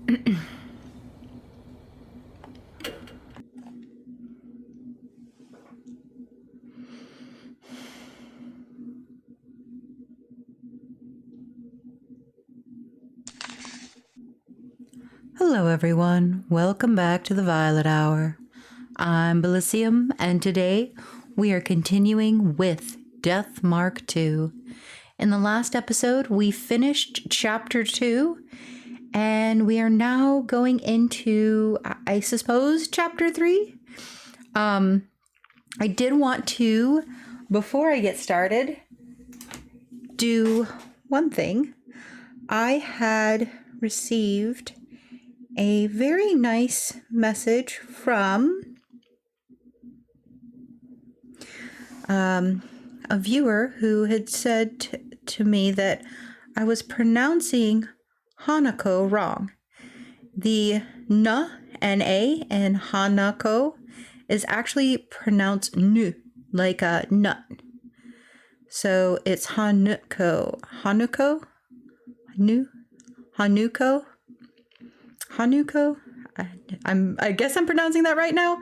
Hello everyone, welcome back to the Violet Hour. I'm Bilicium, and today we are continuing with Death Mark II. In the last episode, we finished Chapter 2, and we are now going into, I suppose, Chapter 3. I did want to, before I get started, do one thing. I had received a very nice message from a viewer who had said to me that I was pronouncing Hanako wrong. The N-A, in Hanako is actually pronounced nu, like a nut. So it's Hanuko. Hanuko? Hanuko? Hanuko? I guess I'm pronouncing that right now.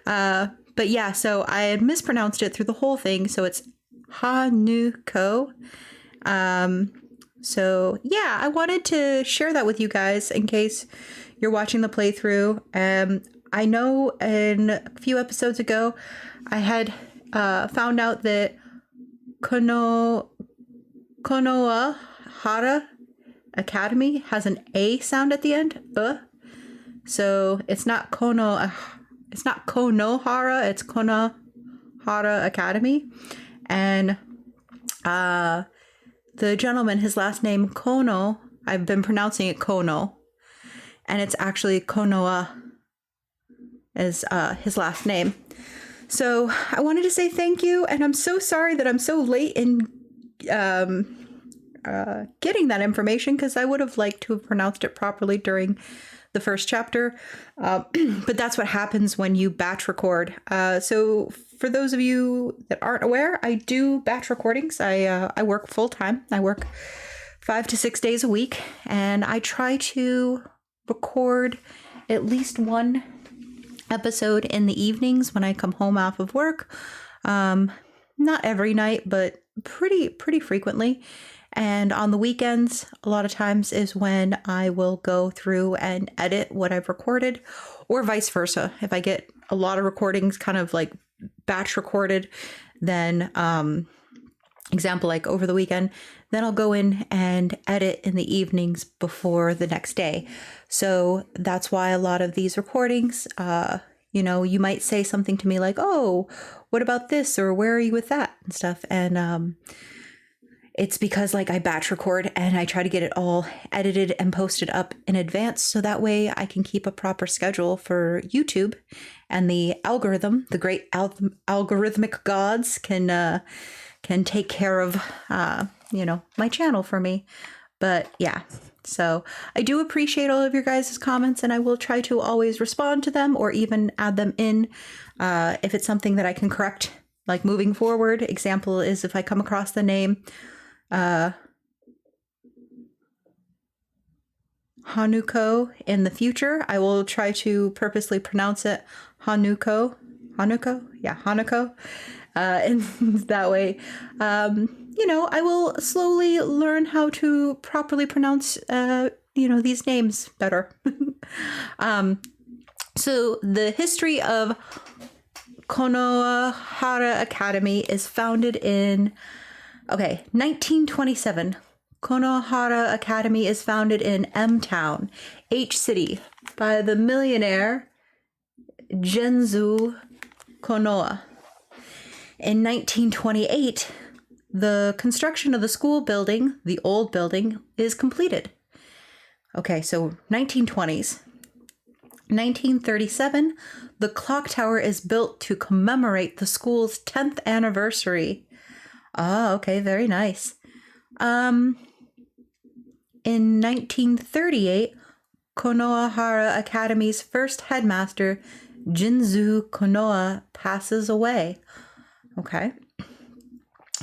But yeah, so I had mispronounced it through the whole thing, so it's Hanuko. So yeah, I wanted to share that with you guys in case you're watching the playthrough. I know in a few episodes ago, I had found out that Konohara Academy has an A sound at the end. So it's not Konohara, it's Konohara Academy. And the gentleman, his last name Kono, I've been pronouncing it Kono, and it's actually Konoha as his last name. So I wanted to say thank you, and I'm so sorry that I'm so late in getting that information, because I would have liked to have pronounced it properly during the first chapter, but that's what happens when you batch record. So for those of you that aren't aware, I do batch recordings. I work full-time. I work 5 to 6 days a week, and I try to record at least one episode in the evenings when I come home off of work. Not every night, but pretty frequently. And on the weekends, a lot of times is when I will go through and edit what I've recorded, or vice versa. If I get a lot of recordings kind of like batch recorded, then example, like over the weekend, then I'll go in and edit in the evenings before the next day. So that's why a lot of these recordings, you might say something to me like, oh, what about this? Or where are you with that? And stuff. And it's because like I batch record and I try to get it all edited and posted up in advance, so that way I can keep a proper schedule for YouTube, and the algorithm, the great algorithmic gods can take care of my channel for me. But yeah, so I do appreciate all of your guys' comments, and I will try to always respond to them or even add them in if it's something that I can correct, like moving forward. Example is if I come across the name Hanuko in the future, I will try to purposely pronounce it Hanuko. Yeah, Hanuko. And that way, I will slowly learn how to properly pronounce, these names better. So the history of Konohara Academy is founded in 1927. Konohara Academy is founded in M-Town, H-City, by the millionaire Genzu Konoha. In 1928, the construction of the school building, the old building, is completed. So 1920s. 1937, the clock tower is built to commemorate the school's 10th anniversary. Very nice. In 1938, Konohara Academy's first headmaster, Jinzu Konoha, passes away.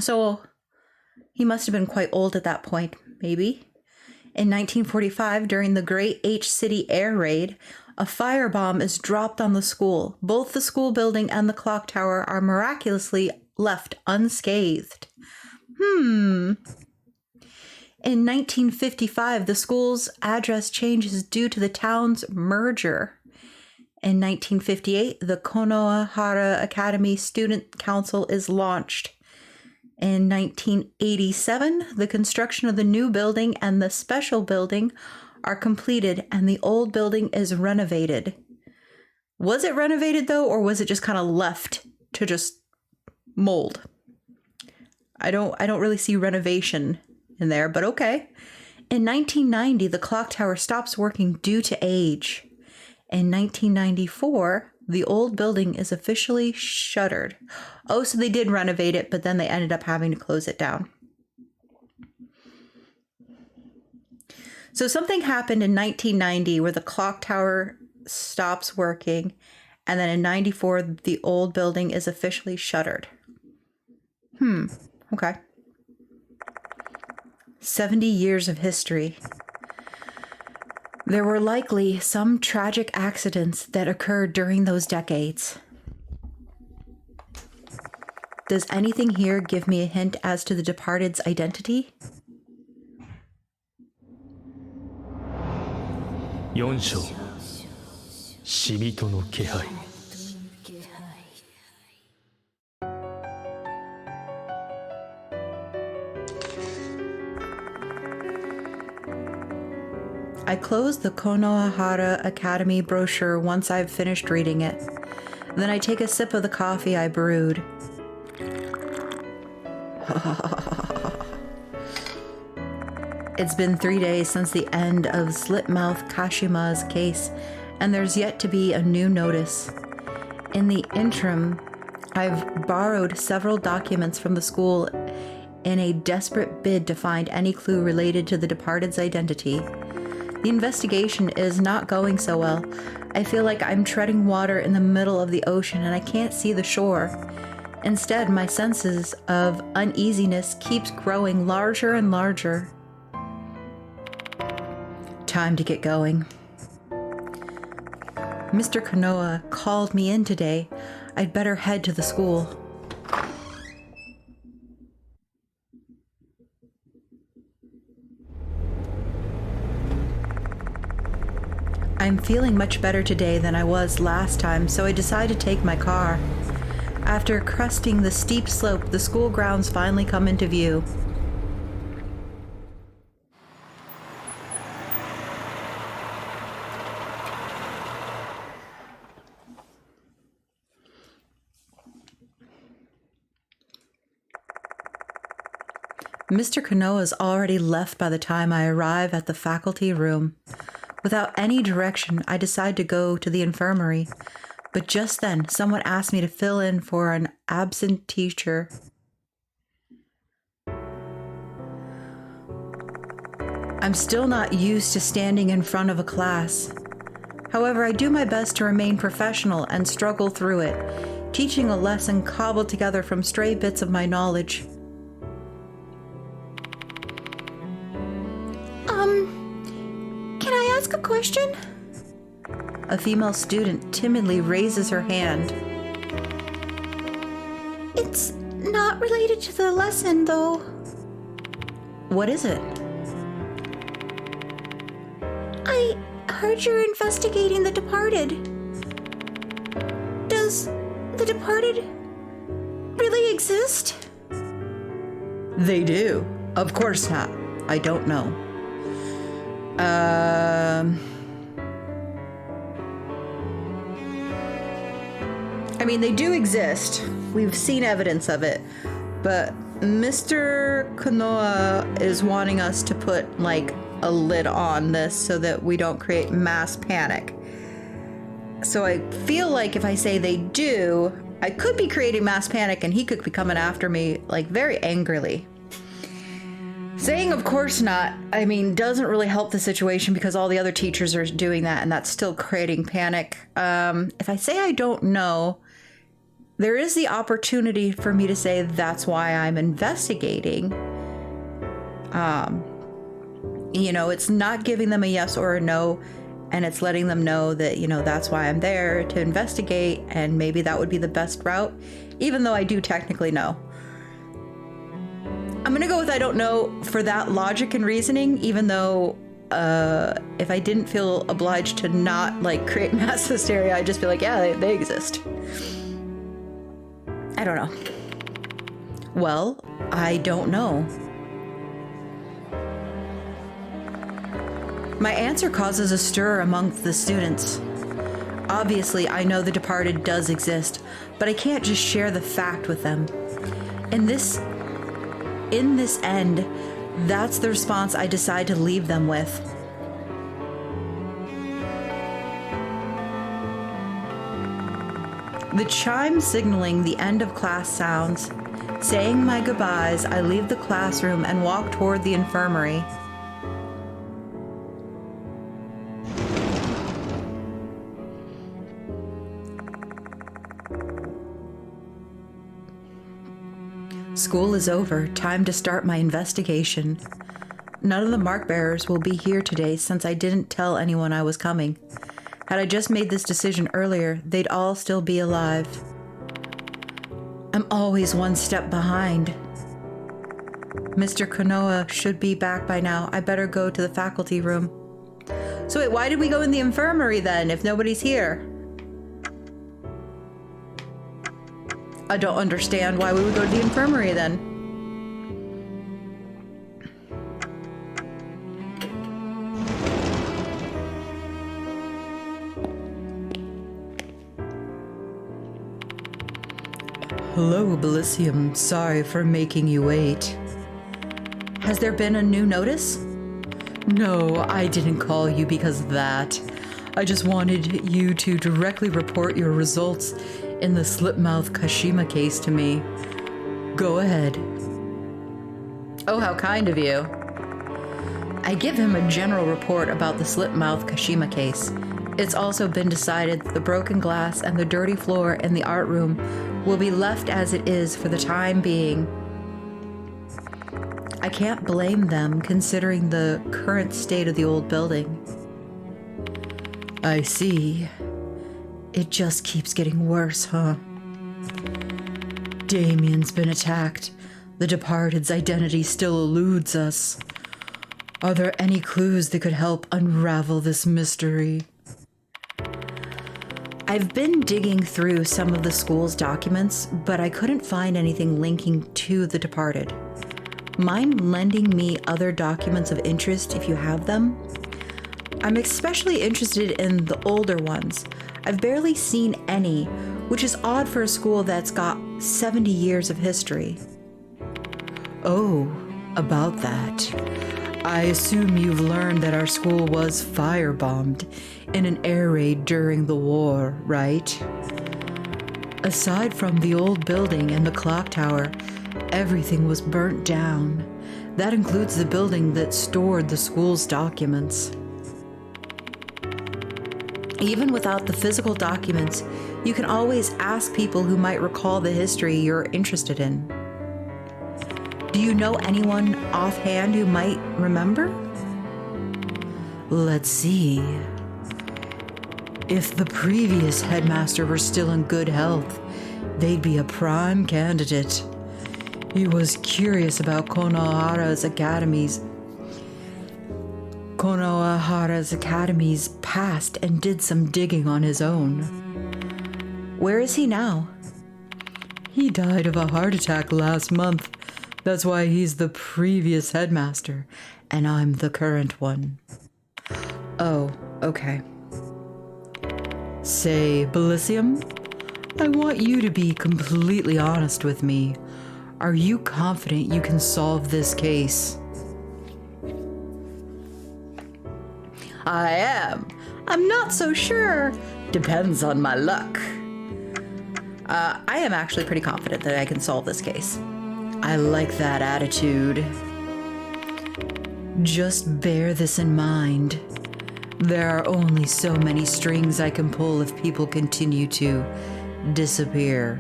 So he must have been quite old at that point, maybe. In 1945, during the Great H City Air Raid, a firebomb is dropped on the school. Both the school building and the clock tower are miraculously left unscathed. In 1955, the school's address changes due to the town's merger. In 1958, the Konohara Academy Student Council is launched. In 1987, the construction of the new building and the special building are completed, and the old building is renovated. Was it renovated, though, or was it just kind of left to just mold? I don't really see renovation in there, but okay. In 1990, the clock tower stops working due to age. In 1994, the old building is officially shuttered. Oh, so they did renovate it, but then they ended up having to close it down. So something happened in 1990 where the clock tower stops working, and then in 94, the old building is officially shuttered. Okay. 70 years of history. There were likely some tragic accidents that occurred during those decades. Does anything here give me a hint as to the departed's identity? 4章死人の気配 I close the Konohara Academy brochure once I've finished reading it. Then I take a sip of the coffee I brewed. It's been 3 days since the end of Slit-mouthed Kashima's case, and there's yet to be a new notice. In the interim, I've borrowed several documents from the school in a desperate bid to find any clue related to the departed's identity. The investigation is not going so well. I feel like I'm treading water in the middle of the ocean and I can't see the shore. Instead, my senses of uneasiness keeps growing larger and larger. Time to get going. Mr. Konoha called me in today. I'd better head to the school. I'm feeling much better today than I was last time, so I decide to take my car. After cresting the steep slope, the school grounds finally come into view. Mr. Konoha's already left by the time I arrive at the faculty room. Without any direction, I decide to go to the infirmary. But just then, someone asked me to fill in for an absent teacher. I'm still not used to standing in front of a class. However, I do my best to remain professional and struggle through it, teaching a lesson cobbled together from stray bits of my knowledge. Can I ask a question? A female student timidly raises her hand. It's not related to the lesson, though. What is it? I heard you're investigating the departed. Does the departed really exist? They do. Of course not. I don't know. I mean, they do exist. We've seen evidence of it. But Mr. Konoha is wanting us to put, like, a lid on this so that we don't create mass panic. So I feel like if I say they do, I could be creating mass panic and he could be coming after me, like, very angrily. Saying of course not, I mean, doesn't really help the situation because all the other teachers are doing that and that's still creating panic. If I say I don't know, there is the opportunity for me to say that's why I'm investigating. You know, it's not giving them a yes or a no, and it's letting them know that, you know, that's why I'm there to investigate, and maybe that would be the best route, even though I do technically know. I'm gonna go with I don't know for that logic and reasoning, even though if I didn't feel obliged to not like create mass hysteria, I'd just be like, yeah, they exist. I don't know. Well, I don't know. My answer causes a stir amongst the students. Obviously, I know the departed does exist, but I can't just share the fact with them. In this end, that's the response I decide to leave them with. The chime signaling the end of class sounds. Saying my goodbyes, I leave the classroom and walk toward the infirmary. School is over. Time to start my investigation. None of the mark bearers will be here today since I didn't tell anyone I was coming. Had I just made this decision earlier, they'd all still be alive. I'm always one step behind. Mr. Konoha should be back by now. I better go to the faculty room. So wait, why did we go in the infirmary then if nobody's here? I don't understand why we would go to the infirmary then. Hello, Bilicium. Sorry for making you wait. Has there been a new notice? No, I didn't call you because of that. I just wanted you to directly report your results in the Slit-mouthed Kashima case to me. Go ahead. Oh, how kind of you. I give him a general report about the Slit-mouthed Kashima case. It's also been decided that the broken glass and the dirty floor in the art room will be left as it is for the time being. I can't blame them considering the current state of the old building. I see. It just keeps getting worse, huh? Damien's been attacked. The departed's identity still eludes us. Are there any clues that could help unravel this mystery? I've been digging through some of the school's documents, but I couldn't find anything linking to the departed. Mind lending me other documents of interest if you have them? I'm especially interested in the older ones. I've barely seen any, which is odd for a school that's got 70 years of history. Oh, about that. I assume you've learned that our school was firebombed in an air raid during the war, right? Aside from the old building and the clock tower, everything was burnt down. That includes the building that stored the school's documents. Even without the physical documents, you can always ask people who might recall the history you're interested in. Do you know anyone offhand who might remember? Let's see. If the previous headmaster were still in good health, they'd be a prime candidate. He was curious about Konohara's Academy's past and did some digging on his own. Where is he now? He died of a heart attack last month. That's why he's the previous headmaster, and I'm the current one. Oh, okay. Say, Bilicium, I want you to be completely honest with me. Are you confident you can solve this case? I am. I'm not so sure. Depends on my luck. I am actually pretty confident that I can solve this case. I like that attitude. Just bear this in mind. There are only so many strings I can pull if people continue to disappear.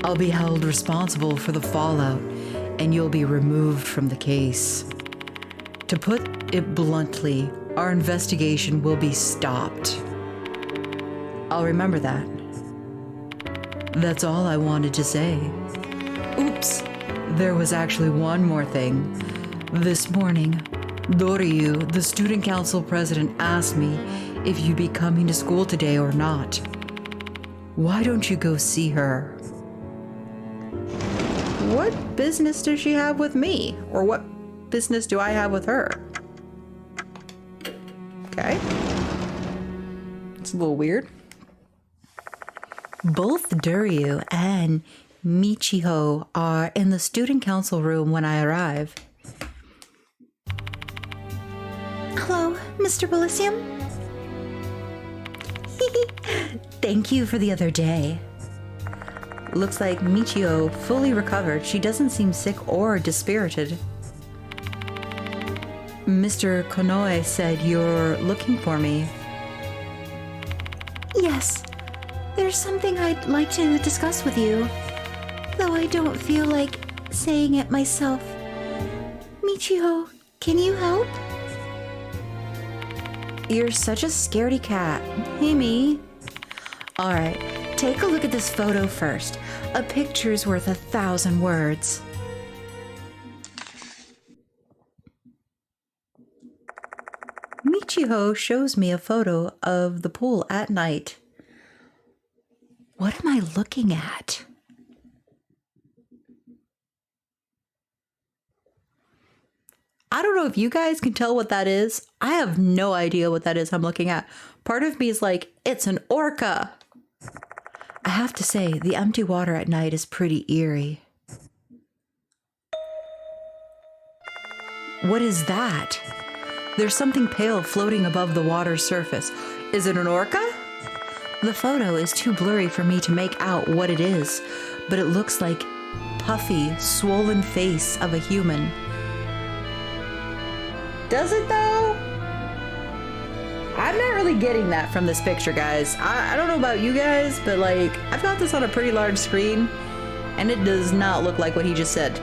I'll be held responsible for the fallout, and you'll be removed from the case. To put it bluntly, our investigation will be stopped. I'll remember that. That's all I wanted to say. Oops, there was actually one more thing. This morning, Doryu, the student council president, asked me if you'd be coming to school today or not. Why don't you go see her? What business does she have with me? Or what business do I have with her? Okay. It's a little weird. Both Doryu and Michiho are in the student council room when I arrive. Hello, Mr. Bilicium. Thank you for the other day. Looks like Michiho fully recovered. She doesn't seem sick or dispirited. Mr. Konoe said you're looking for me. Yes, there's something I'd like to discuss with you, though I don't feel like saying it myself. Michiho, can you help? You're such a scaredy cat. Hey, me. All right, take a look at this photo first. A picture's worth 1,000 words. Michiho shows me a photo of the pool at night. What am I looking at? I don't know if you guys can tell what that is. I have no idea what that is I'm looking at. Part of me is like, it's an orca. I have to say, the empty water at night is pretty eerie. What is that? There's something pale floating above the water's surface. Is it an orca? The photo is too blurry for me to make out what it is, but it looks like puffy, swollen face of a human. Does it though? I'm not really getting that from this picture, guys. I don't know about you guys, but like, I've got this on a pretty large screen, and it does not look like what he just said.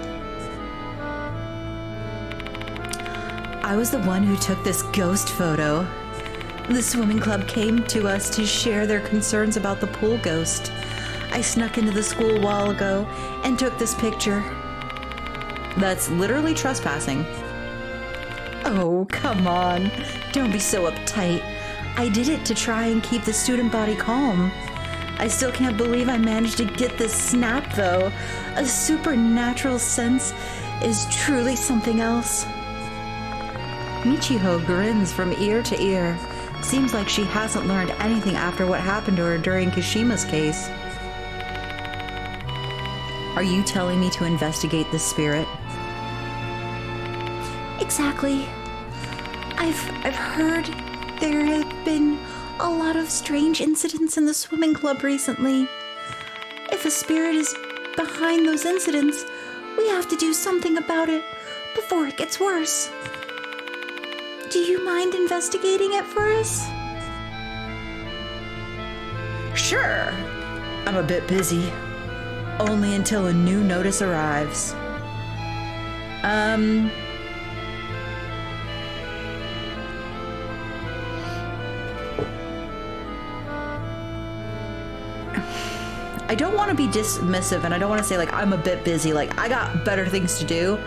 I was the one who took this ghost photo. The swimming club came to us to share their concerns about the pool ghost. I snuck into the school a while ago and took this picture. That's literally trespassing. Oh, come on. Don't be so uptight. I did it to try and keep the student body calm. I still can't believe I managed to get this snap, though. A supernatural sense is truly something else. Michiho grins from ear to ear. Seems like she hasn't learned anything after what happened to her during Kashima's case. Are you telling me to investigate this spirit? Exactly. I've heard there have been a lot of strange incidents in the swimming club recently. If a spirit is behind those incidents, we have to do something about it before it gets worse. Do you mind investigating it for us? Sure. I'm a bit busy. Only until a new notice arrives. I don't want to be dismissive, and I don't want to say like I'm a bit busy, like I got better things to do.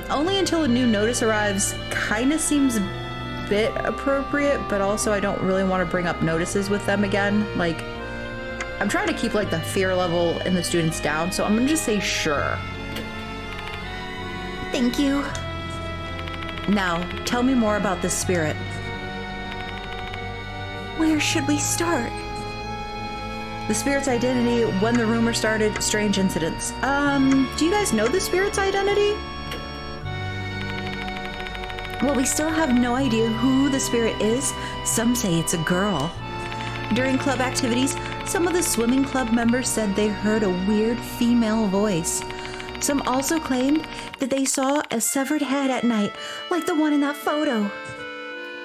Only until a new notice arrives kind of seems a bit appropriate, but also I don't really want to bring up notices with them again. Like, I'm trying to keep like the fear level in the students down, so I'm gonna just say sure. Thank you. Now, tell me more about this spirit. Where should we start? The spirit's identity, when the rumor started, strange incidents. Do you guys know the spirit's identity? Well, we still have no idea who the spirit is. Some say it's a girl. During club activities, some of the swimming club members said they heard a weird female voice. Some also claimed that they saw a severed head at night, like the one in that photo.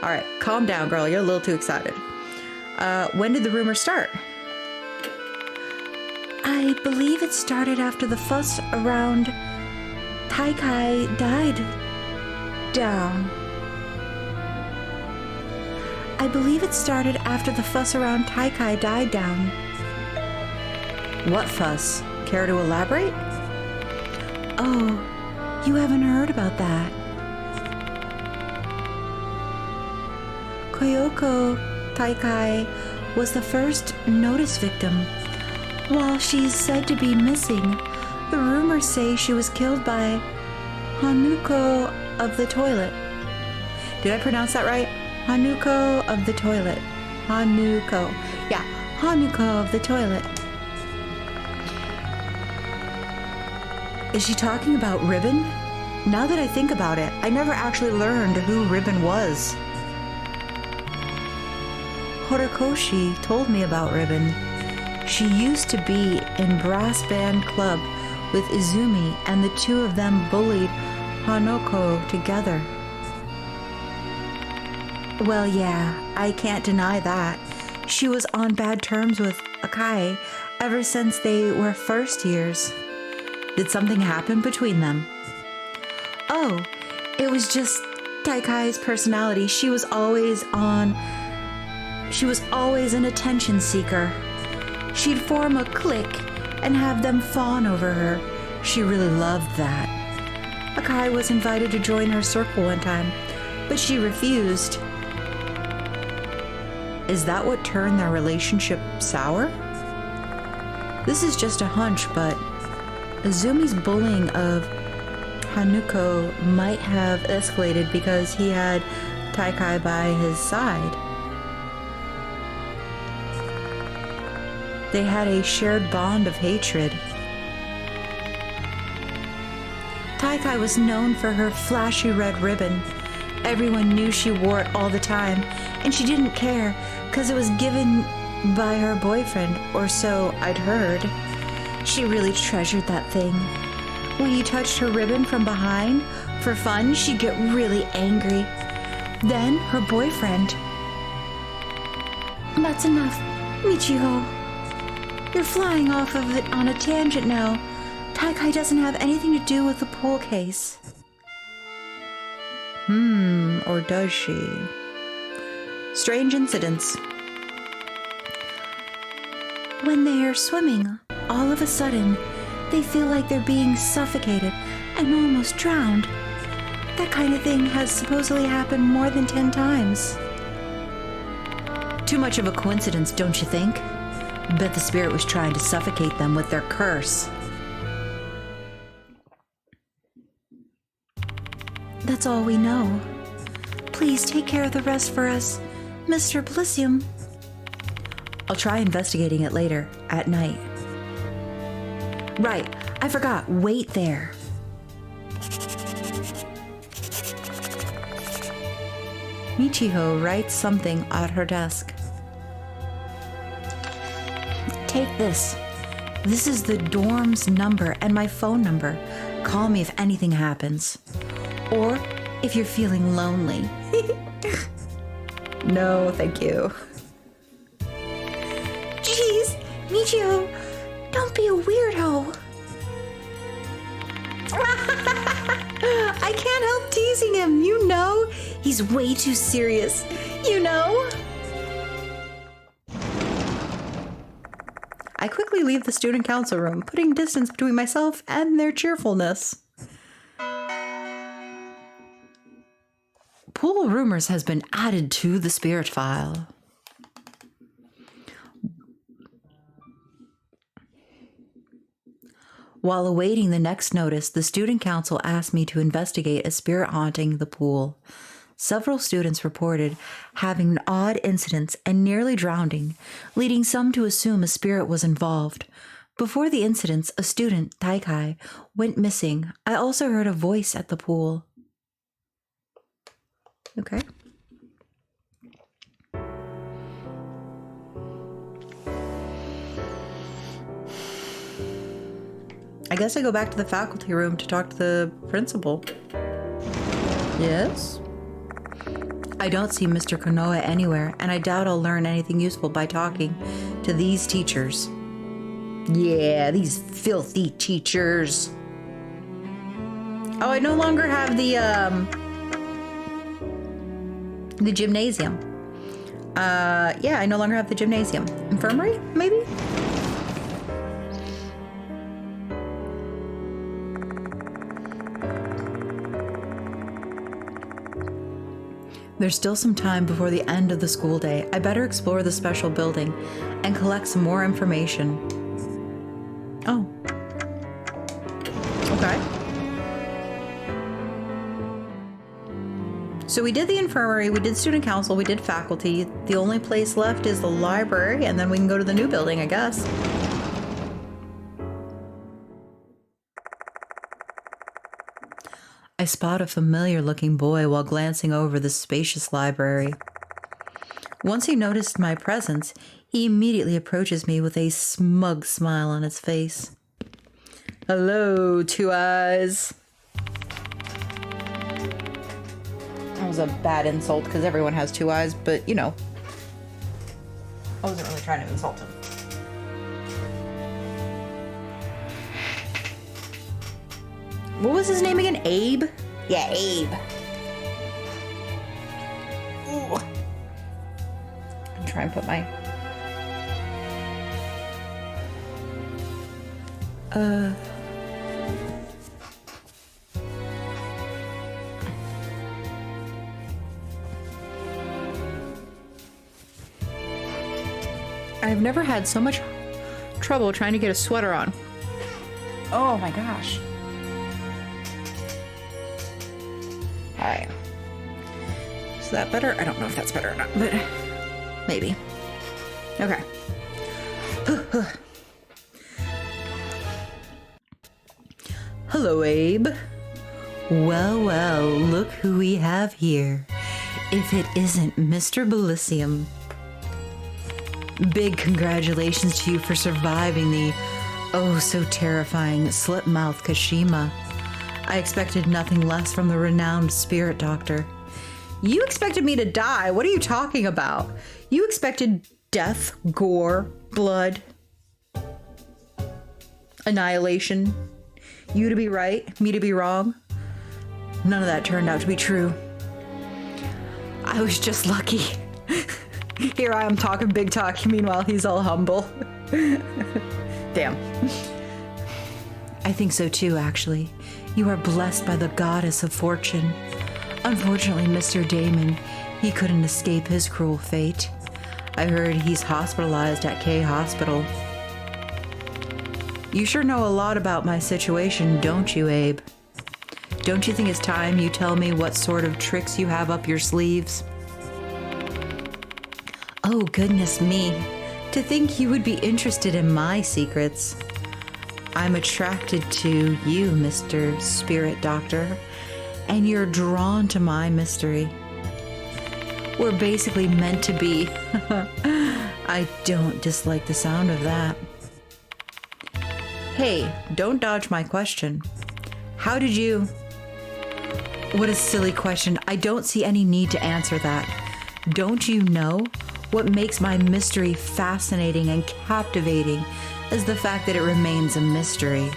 All right, calm down, girl. You're a little too excited. When did the rumor start? I believe it started after the fuss around Taikai died down. I believe it started after the fuss around Taikai died down. What fuss? Care to elaborate? Oh, you haven't heard about that. Koyoko Taikai was the first notice victim. While she's said to be missing, the rumors say she was killed by Hanuko of the toilet. Did I pronounce that right? Hanuko of the toilet. Hanuko. Yeah, Hanuko of the toilet. Is she talking about Ribbon? Now that I think about it, I never actually learned who Ribbon was. Horikoshi told me about Ribbon. She used to be in brass band club with Izumi, and the two of them bullied Hanoko together. Well, yeah, I can't deny that. She was on bad terms with Akai ever since they were first years. Did something happen between them? Oh, it was just Taikai's personality. She was always an attention seeker. She'd form a clique and have them fawn over her. She really loved that. Akai was invited to join her circle one time, but she refused. Is that what turned their relationship sour? This is just a hunch, but Izumi's bullying of Hanuko might have escalated because he had Taikai by his side. They had a shared bond of hatred. Taikai was known for her flashy red ribbon. Everyone knew she wore it all the time, and she didn't care because it was given by her boyfriend, or so I'd heard. She really treasured that thing. When he touched her ribbon from behind for fun, she'd get really angry. Then her boyfriend. That's enough, Michiho. You're flying off of it on a tangent now. Taikai doesn't have anything to do with the pool case. Or does she? Strange incidents. When they're swimming, all of a sudden, they feel like they're being suffocated and almost drowned. That kind of thing has supposedly happened more than 10 times. Too much of a coincidence, don't you think? Bet the spirit was trying to suffocate them with their curse. That's all we know. Please take care of the rest for us, Mr. Bilicium. I'll try investigating it later, at night. Right, I forgot. Wait there. Michiho writes something at her desk. Take this. This is the dorm's number and my phone number. Call me if anything happens. Or if you're feeling lonely. No, thank you. Jeez, Michiho, don't be a weirdo. I can't help teasing him, you know? He's way too serious, you know? I quickly leave the student council room, putting distance between myself and their cheerfulness. Pool rumors has been added to the spirit file. While awaiting the next notice, the student council asked me to investigate a spirit haunting the pool. Several students reported having odd incidents and nearly drowning, leading some to assume a spirit was involved. Before the incidents, a student, Taikai, went missing. I also heard a voice at the pool. Okay. I guess I go back to the faculty room to talk to the principal. Yes? I don't see Mr. Konoe anywhere, and I doubt I'll learn anything useful by talking to these teachers. Yeah, these filthy teachers. Oh, I no longer have the gymnasium. Yeah, I no longer have the gymnasium. Infirmary, maybe? There's still some time before the end of the school day. I better explore the special building and collect some more information. Oh. Okay. So we did the infirmary, we did student council, we did faculty. The only place left is the library, and then we can go to the new building, I guess. I spot a familiar-looking boy while glancing over the spacious library. Once he noticed my presence, he immediately approaches me with a smug smile on his face. Hello, Two Eyes. That was a bad insult because everyone has two eyes, but you know, I wasn't really trying to insult him. What was his name again? Abe? Yeah, Abe. Ooh. I'm trying to put my... I've never had so much trouble trying to get a sweater on. Oh my gosh. Alright. Is that better? I don't know if that's better or not, but maybe. Okay. Hello, Abe. Well, well, look who we have here. If it isn't Mr. Bilicium. Big congratulations to you for surviving the so terrifying Slit-mouthed Kashima. I expected nothing less from the renowned spirit doctor. You expected me to die? What are you talking about? You expected death, gore, blood, annihilation. You to be right, me to be wrong. None of that turned out to be true. I was just lucky. Here I am talking big talk, meanwhile he's all humble. Damn. I think so too, actually. You are blessed by the goddess of fortune. Unfortunately, Mr. Damon, he couldn't escape his cruel fate. I heard he's hospitalized at K Hospital. You sure know a lot about my situation, don't you, Abe? Don't you think it's time you tell me what sort of tricks you have up your sleeves? Oh, goodness me. To think you would be interested in my secrets. I'm attracted to you, Mr. Spirit Doctor, and you're drawn to my mystery. We're basically meant to be. I don't dislike the sound of that. Hey, don't dodge my question. How did you... What a silly question. I don't see any need to answer that. Don't you know? What makes my mystery fascinating and captivating is the fact that it remains a mystery.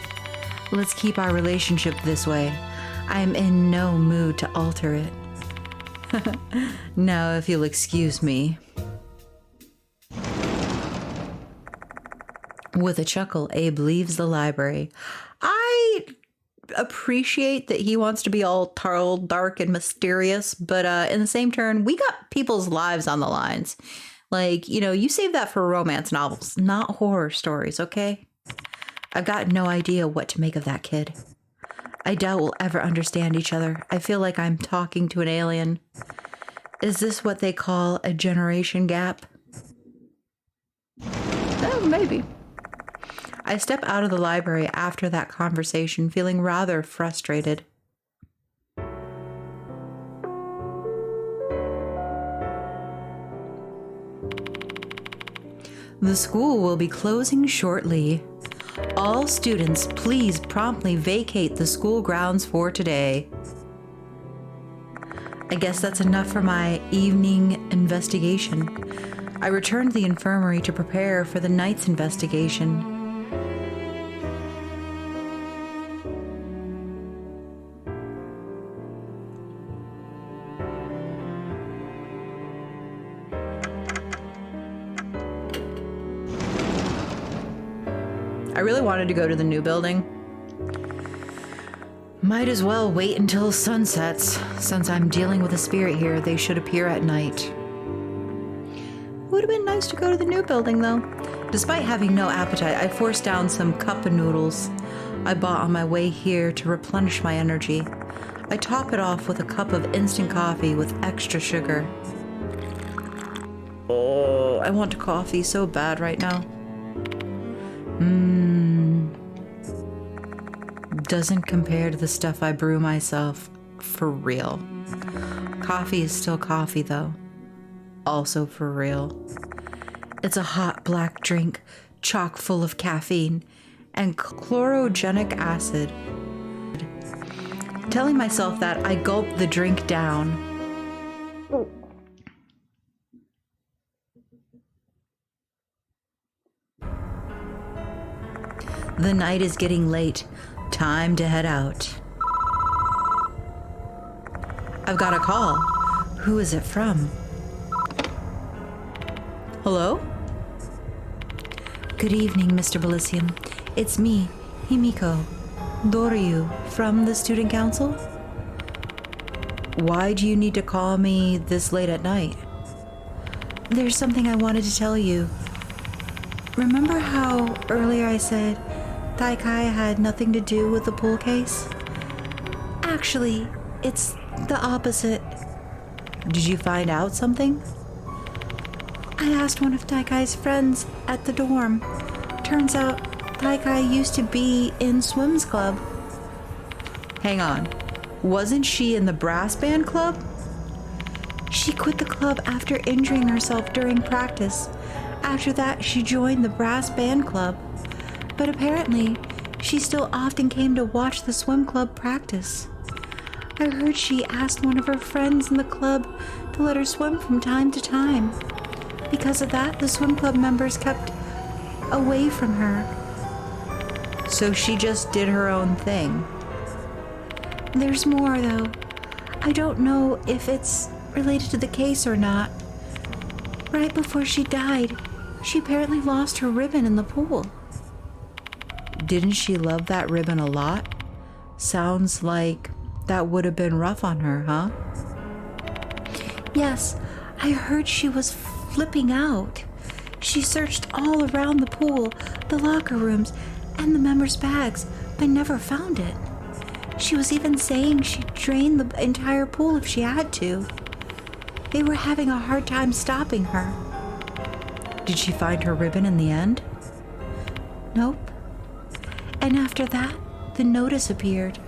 Let's keep our relationship this way. I am in no mood to alter it. Now, if you'll excuse me. With a chuckle, Abe leaves the library. I appreciate that he wants to be all tall, dark, and mysterious, but in the same turn, we got people's lives on the lines. Like, you know, you save that for romance novels, not horror stories, okay? I've got no idea what to make of that kid. I doubt we'll ever understand each other. I feel like I'm talking to an alien. Is this what they call a generation gap? Oh, maybe. I step out of the library after that conversation, feeling rather frustrated. The school will be closing shortly. All students, please promptly vacate the school grounds for today. I guess that's enough for my evening investigation. I return to the infirmary to prepare for the night's investigation. I really wanted to go to the new building. Might as well wait until sun sets. Since I'm dealing with a spirit here, they should appear at night. Would have been nice to go to the new building, though. Despite having no appetite, I forced down some cup of noodles I bought on my way here to replenish my energy. I top it off with a cup of instant coffee with extra sugar. Oh, I want coffee so bad right now. Doesn't compare to the stuff I brew myself, for real. Coffee is still coffee, though. Also for real. It's a hot black drink, chock full of caffeine and chlorogenic acid. Telling myself that, I gulp the drink down. The night is getting late. Time to head out. I've got a call. Who is it from? Hello? Good evening, Mr. Bilicium. It's me, Himiko. Doryu, from the Student Council? Why do you need to call me this late at night? There's something I wanted to tell you. Remember how earlier I said Taikai had nothing to do with the pool case? Actually, it's the opposite. Did you find out something? I asked one of Taikai's friends at the dorm. Turns out Taikai used to be in Swim's club. Hang on. Wasn't she in the brass band club? She quit the club after injuring herself during practice. After that, she joined the brass band club. But apparently, she still often came to watch the swim club practice. I heard she asked one of her friends in the club to let her swim from time to time. Because of that, the swim club members kept away from her. So she just did her own thing. There's more, though. I don't know if it's related to the case or not. Right before she died, she apparently lost her ribbon in the pool. Didn't she love that ribbon a lot? Sounds like that would have been rough on her, huh? Yes, I heard she was flipping out. She searched all around the pool, the locker rooms, and the members' bags, but never found it. She was even saying she'd drain the entire pool if she had to. They were having a hard time stopping her. Did she find her ribbon in the end? Nope. And after that, the notice appeared.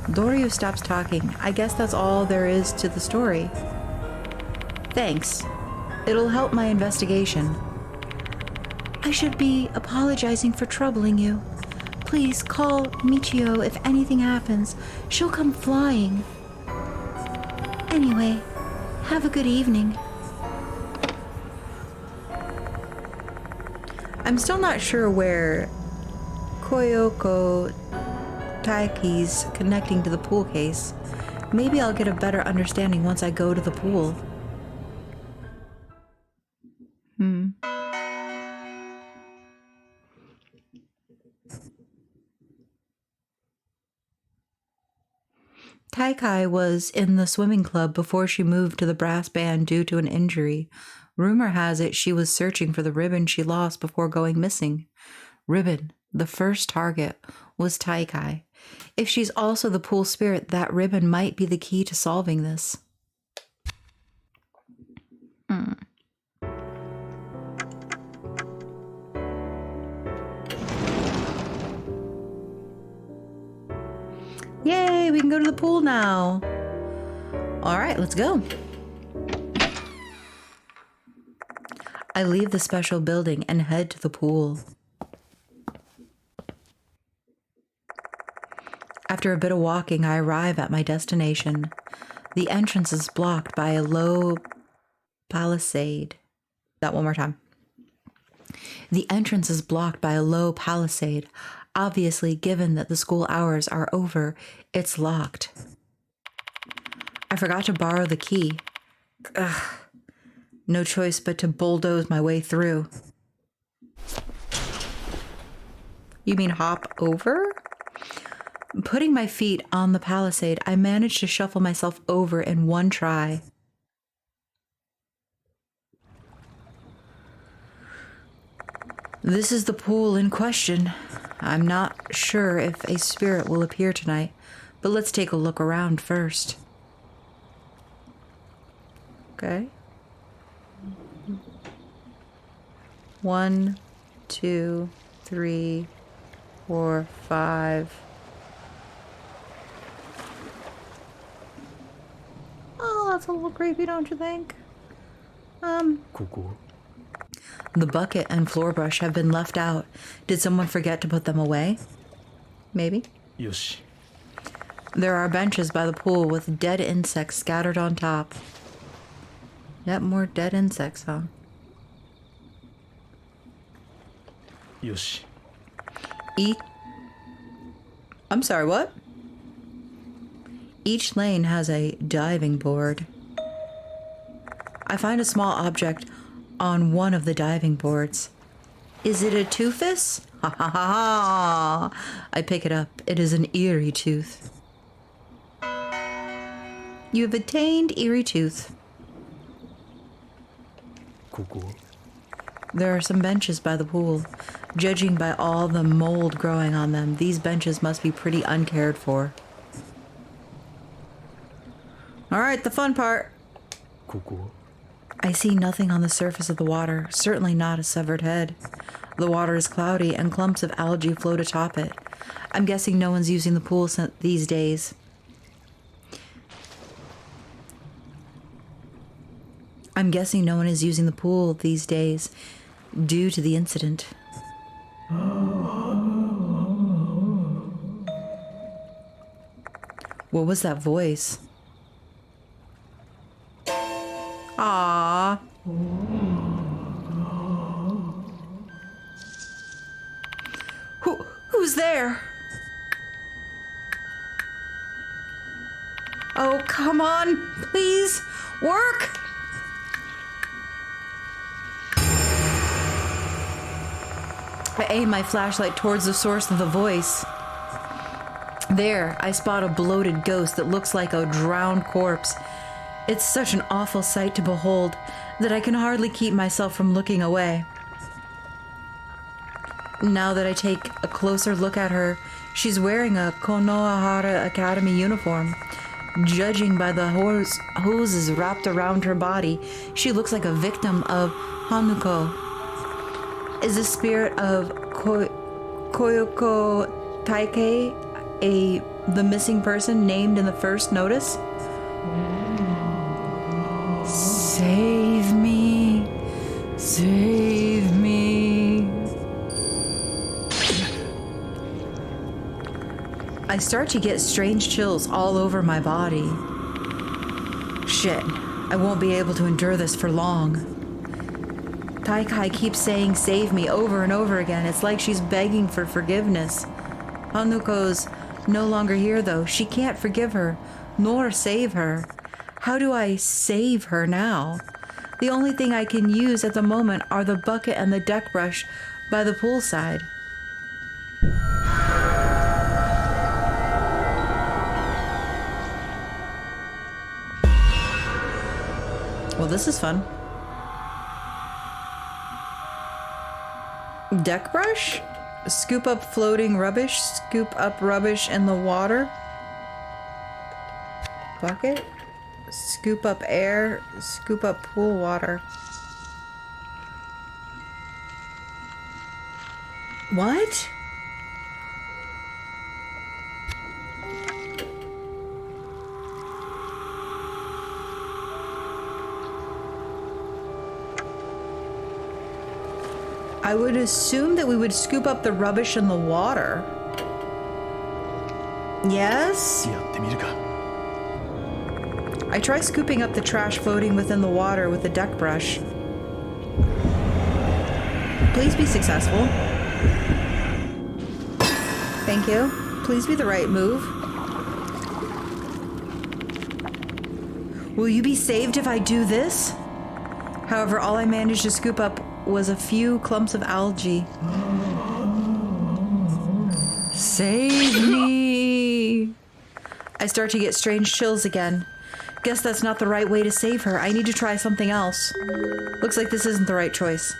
Doryu stops talking. I guess that's all there is to the story. Thanks. It'll help my investigation. I should be apologizing for troubling you. Please call Michio if anything happens. She'll come flying. Anyway, have a good evening. I'm still not sure where Koyoko Taiki's connecting to the pool case. Maybe I'll get a better understanding once I go to the pool. Taikai was in the swimming club before she moved to the brass band due to an injury. Rumor has it she was searching for the ribbon she lost before going missing. Ribbon, the first target, was Taikai. If she's also the pool spirit, that ribbon might be the key to solving this. Yay, we can go to the pool now. All right, let's go. I leave the special building and head to the pool. After a bit of walking, I arrive at my destination. The entrance is blocked by a low palisade. That one more time. The entrance is blocked by a low palisade. Obviously, given that the school hours are over, it's locked. I forgot to borrow the key. Ugh. No choice but to bulldoze my way through. You mean hop over? Putting my feet on the palisade, I managed to shuffle myself over in one try. This is the pool in question. I'm not sure if a spirit will appear tonight, but let's take a look around first. Okay. 1, 2, 3, 4, 5. Oh, that's a little creepy, don't you think? ここ The bucket and floor brush have been left out. Did someone forget to put them away? Maybe. よし There are benches by the pool with dead insects scattered on top. Yep, more dead insects, huh? よし I'm sorry, what? Each lane has a diving board. I find a small object on one of the diving boards. Is it a toothus? Ha ha ha ha! I pick it up. It is an eerie tooth. You have attained eerie tooth. ここ There are some benches by the pool. Judging by all the mold growing on them, these benches must be pretty uncared for. Alright, the fun part. ここ I see nothing on the surface of the water, certainly not a severed head. The water is cloudy and clumps of algae float atop it. I'm guessing no one's using the pool these days. Due to the incident. What was that voice? Aww. Who's there? Oh, come on, please, work! I aim my flashlight towards the source of the voice. There, I spot a bloated ghost that looks like a drowned corpse. It's such an awful sight to behold that I can hardly keep myself from looking away. Now that I take a closer look at her, she's wearing a Konohara Academy uniform. Judging by the hoses wrapped around her body, she looks like a victim of Hanuko. Is the spirit of Koyoko Taikei the missing person named in the first notice? Save me. Save me. I start to get strange chills all over my body. Shit, I won't be able to endure this for long. Taikai keeps saying save me over and over again. It's like she's begging for forgiveness. Hanuko's no longer here though. She can't forgive her, nor save her. How do I save her now? The only thing I can use at the moment are the bucket and the deck brush by the poolside. Well, this is fun. Deck brush? Scoop up floating rubbish. Scoop up rubbish in the water. Bucket. Scoop up air. Scoop up pool water. What? I would assume that we would scoop up the rubbish in the water. Yes? やってみるか I try scooping up the trash floating within the water with a deck brush. Please be successful. Thank you. Please be the right move. Will you be saved if I do this? However, all I managed to scoop up was a few clumps of algae. Save me! I start to get strange chills again. Guess that's not the right way to save her. I need to try something else. Looks like this isn't the right choice.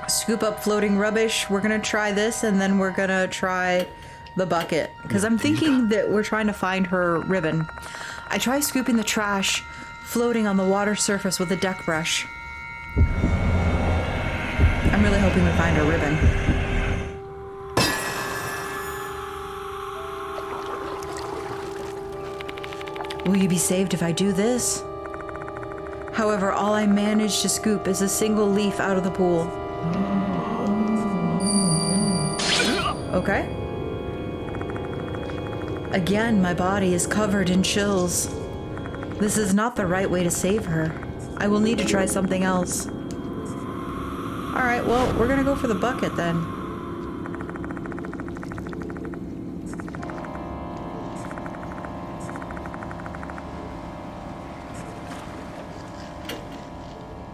Scoop up floating rubbish. We're gonna try this, and then we're gonna try the bucket. Because I'm thinking that we're trying to find her ribbon. I try scooping the trash floating on the water surface with a deck brush. I'm really hoping we find her ribbon. Will you be saved if I do this? However, all I managed to scoop is a single leaf out of the pool. Okay. Again, my body is covered in chills. This is not the right way to save her. I will need to try something else. Alright, well, we're gonna go for the bucket then.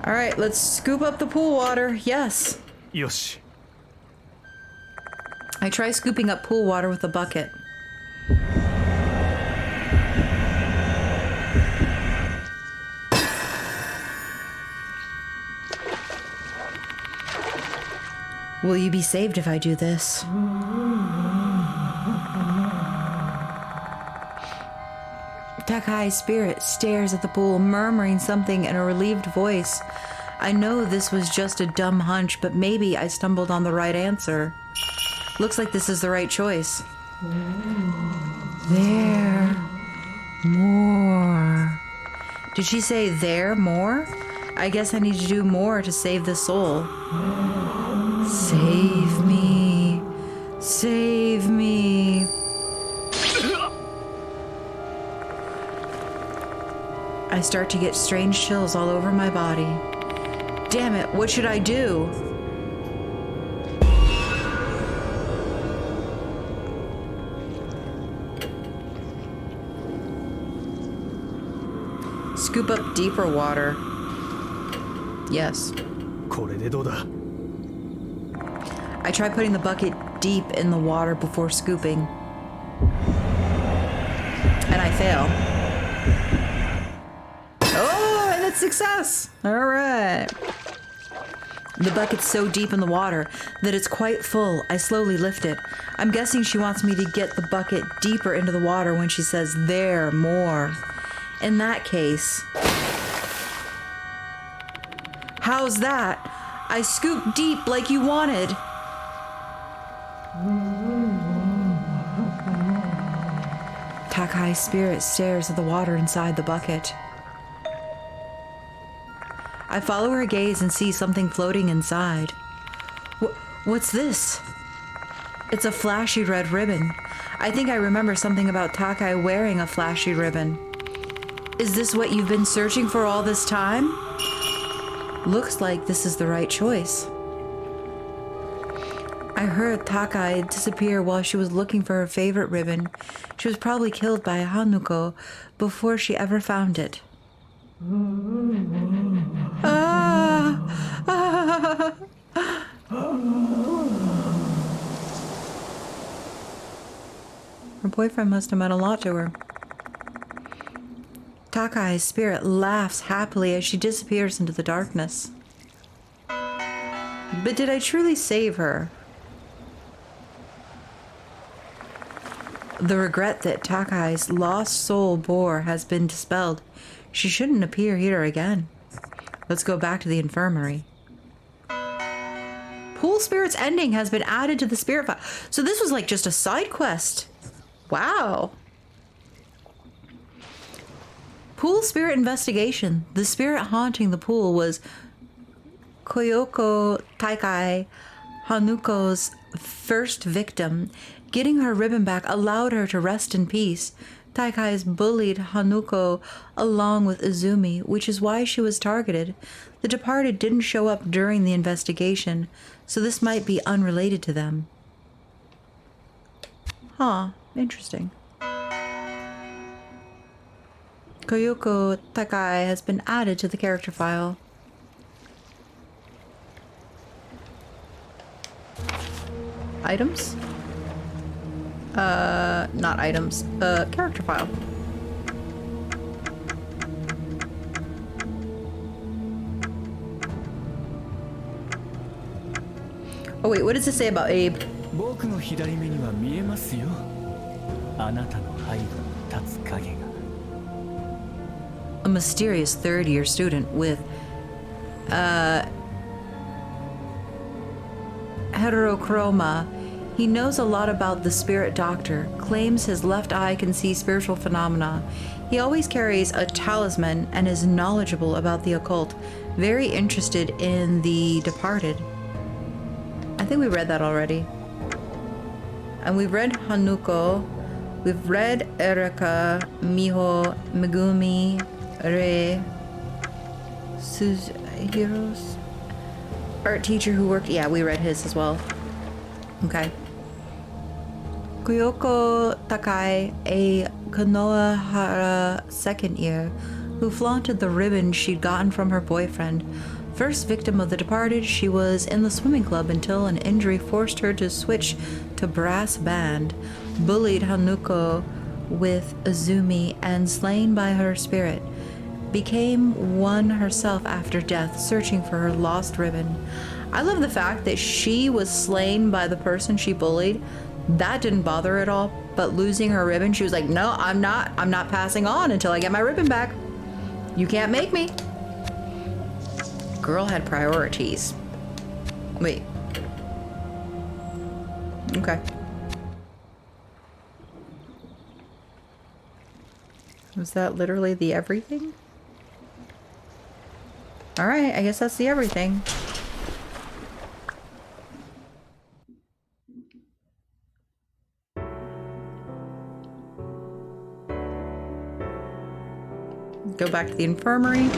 Alright, let's scoop up the pool water. Yes. よし I try scooping up pool water with a bucket. Will you be saved if I do this? Takai's spirit stares at the pool, murmuring something in a relieved voice. I know this was just a dumb hunch, but maybe I stumbled on the right answer. Looks like this is the right choice. There. More. Did she say there more? I guess I need to do more to save this soul. Save me. Save me. I start to get strange chills all over my body. Damn it, what should I do? Scoop up deeper water. Yes. これでどうだ I try putting the bucket deep in the water before scooping. And I fail. Oh, and it's success! Alright. The bucket's so deep in the water that it's quite full. I slowly lift it. I'm guessing she wants me to get the bucket deeper into the water when she says, there, more. In that case... How's that? I scooped deep like you wanted. Takai's spirit stares at the water inside the bucket. I follow her gaze and see something floating inside. What's this? It's a flashy red ribbon. I think I remember something about Takai wearing a flashy ribbon. Is this what you've been searching for all this time? Looks like this is the right choice. I heard Takai disappear while she was looking for her favorite ribbon. She was probably killed by Hanuko before she ever found it. Her boyfriend must have meant a lot to her. Takai's spirit laughs happily as she disappears into the darkness. But did I truly save her? The regret that Takai's lost soul bore has been dispelled. She shouldn't appear here again. Let's go back to the infirmary. Pool Spirit's ending has been added to the spirit file. So this was like just a side quest. Wow. Pool Spirit investigation. The spirit haunting the pool was Koyoko Takai, Hanuko's first victim. Getting her ribbon back allowed her to rest in peace. Taikai's bullied Hanuko along with Izumi, which is why she was targeted. The departed didn't show up during the investigation, so this might be unrelated to them. Huh, interesting. Koyoko Takai has been added to the character file. Items? Not items. Character file. Oh wait, what does it say about Abe? 僕の左目には見えますよ。あなたの背後に立つ影が。A mysterious third-year student with, heterochroma. He knows a lot about the spirit doctor, claims his left eye can see spiritual phenomena. He always carries a talisman and is knowledgeable about the occult, very interested in the departed. I think we read that already. And we've read Hanuko, we've read Erika, Miho, Megumi, Rei, Suzuhiro's art teacher who worked. Yeah, we read his as well. Okay. Koyoko Takai, a Konohara second year, who flaunted the ribbon she'd gotten from her boyfriend. First victim of the departed, she was in the swimming club until an injury forced her to switch to brass band, bullied Hanuko with Azumi, and slain by her spirit. Became one herself after death, searching for her lost ribbon. I love the fact that she was slain by the person she bullied. That didn't bother her at all, but losing her ribbon, she was like, no, I'm not passing on until I get my ribbon back. You can't make me. Girl had priorities. Wait. Okay. Was that literally the everything? Alright, I guess that's the everything. Go back to the infirmary.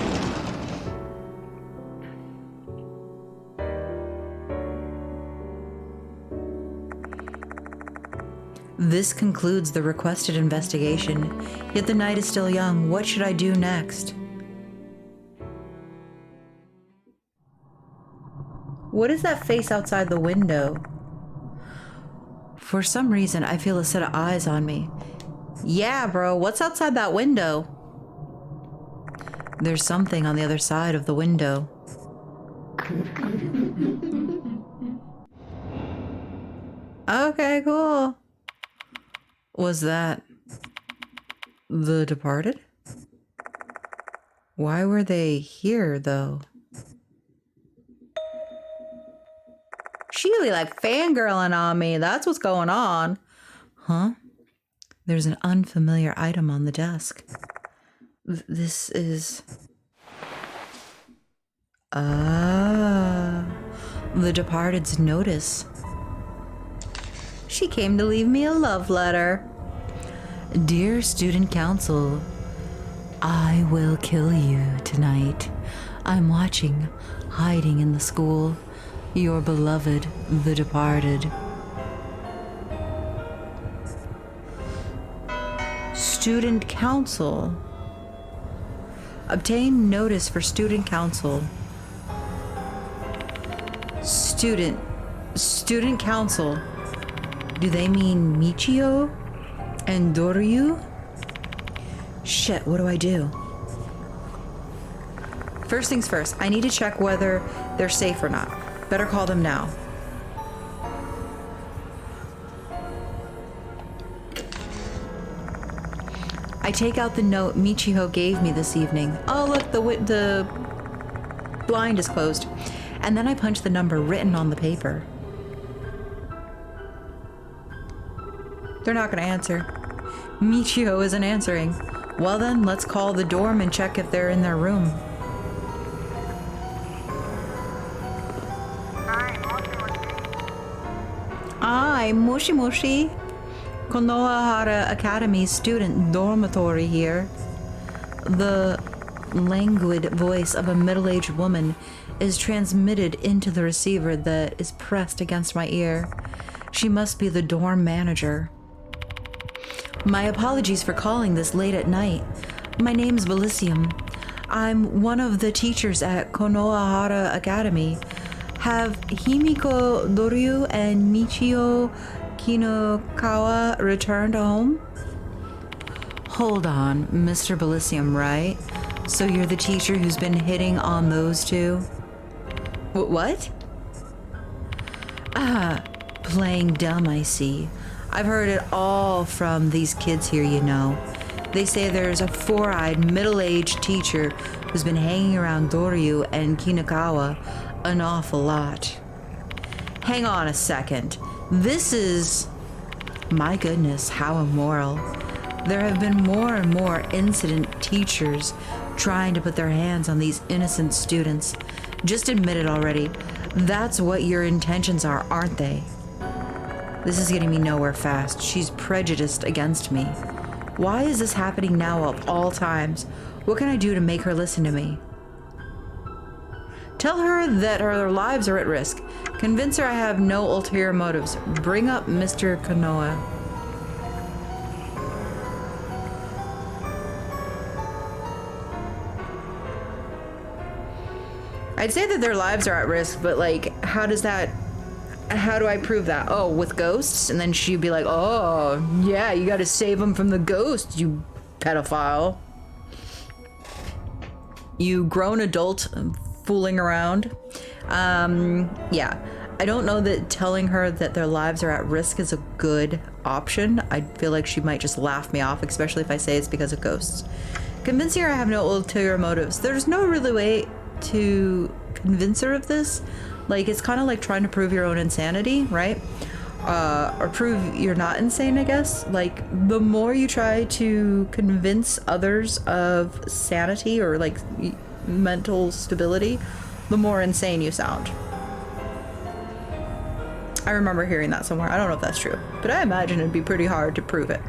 This concludes the requested investigation. Yet the night is still young. What should I do next? What is that face outside the window? For some reason, I feel a set of eyes on me. Yeah, bro, what's outside that window? There's something on the other side of the window. Okay, cool. Was that the departed? Why were they here, though? She really like fangirling on me. That's what's going on. Huh? There's an unfamiliar item on the desk. This is... the departed's notice. She came to leave me a love letter. Dear Student Council, I will kill you tonight. I'm watching, hiding in the school. Your beloved, the departed. Student Council. Obtain notice for Student Council. Student Council. Do they mean Michio and Doryu? Shit, what do I do? First things first, I need to check whether they're safe or not. Better call them now. I take out the note Michiho gave me this evening. Oh look, the blind is closed. And then I punch the number written on the paper. They're not gonna answer. Michio isn't answering. Well then, let's call the dorm and check if they're in their room. Hi, Moshi Moshi. Konohara Academy student dormitory here. The languid voice of a middle-aged woman is transmitted into the receiver that is pressed against my ear. She must be the dorm manager. My apologies for calling this late at night. My name's Bilicium. I'm one of the teachers at Konohara Academy. Have Himiko Doryu and Michio Kinokawa returned home? Hold on, Mr. Bilicium, right? So you're the teacher who's been hitting on those two? What? Ah, playing dumb, I see. I've heard it all from these kids here, you know. They say there's a four-eyed, middle-aged teacher who's been hanging around Doryu and Kinakawa an awful lot. Hang on a second. This is... My goodness, how immoral. There have been more and more incident teachers trying to put their hands on these innocent students. Just admit it already. That's what your intentions are, aren't they? This is getting me nowhere fast. She's prejudiced against me. Why is this happening now of all times? What can I do to make her listen to me? Tell her that her lives are at risk. Convince her I have no ulterior motives. Bring up Mr. Konoha. I'd say that their lives are at risk, but like, how do I prove that? Oh, with ghosts? And then she'd be like, oh, yeah, you gotta save them from the ghosts, you pedophile. You grown adult fooling around. Yeah, I don't know that telling her that their lives are at risk is a good option. I feel like she might just laugh me off, especially if I say it's because of ghosts. Convincing her I have no ulterior motives. There's no really way to convince her of this. Like, it's kind of like trying to prove your own insanity, right? Or prove you're not insane, I guess. Like, the more you try to convince others of sanity or like mental stability, the more insane you sound. I remember hearing that somewhere. I don't know if that's true, but I imagine it'd be pretty hard to prove it.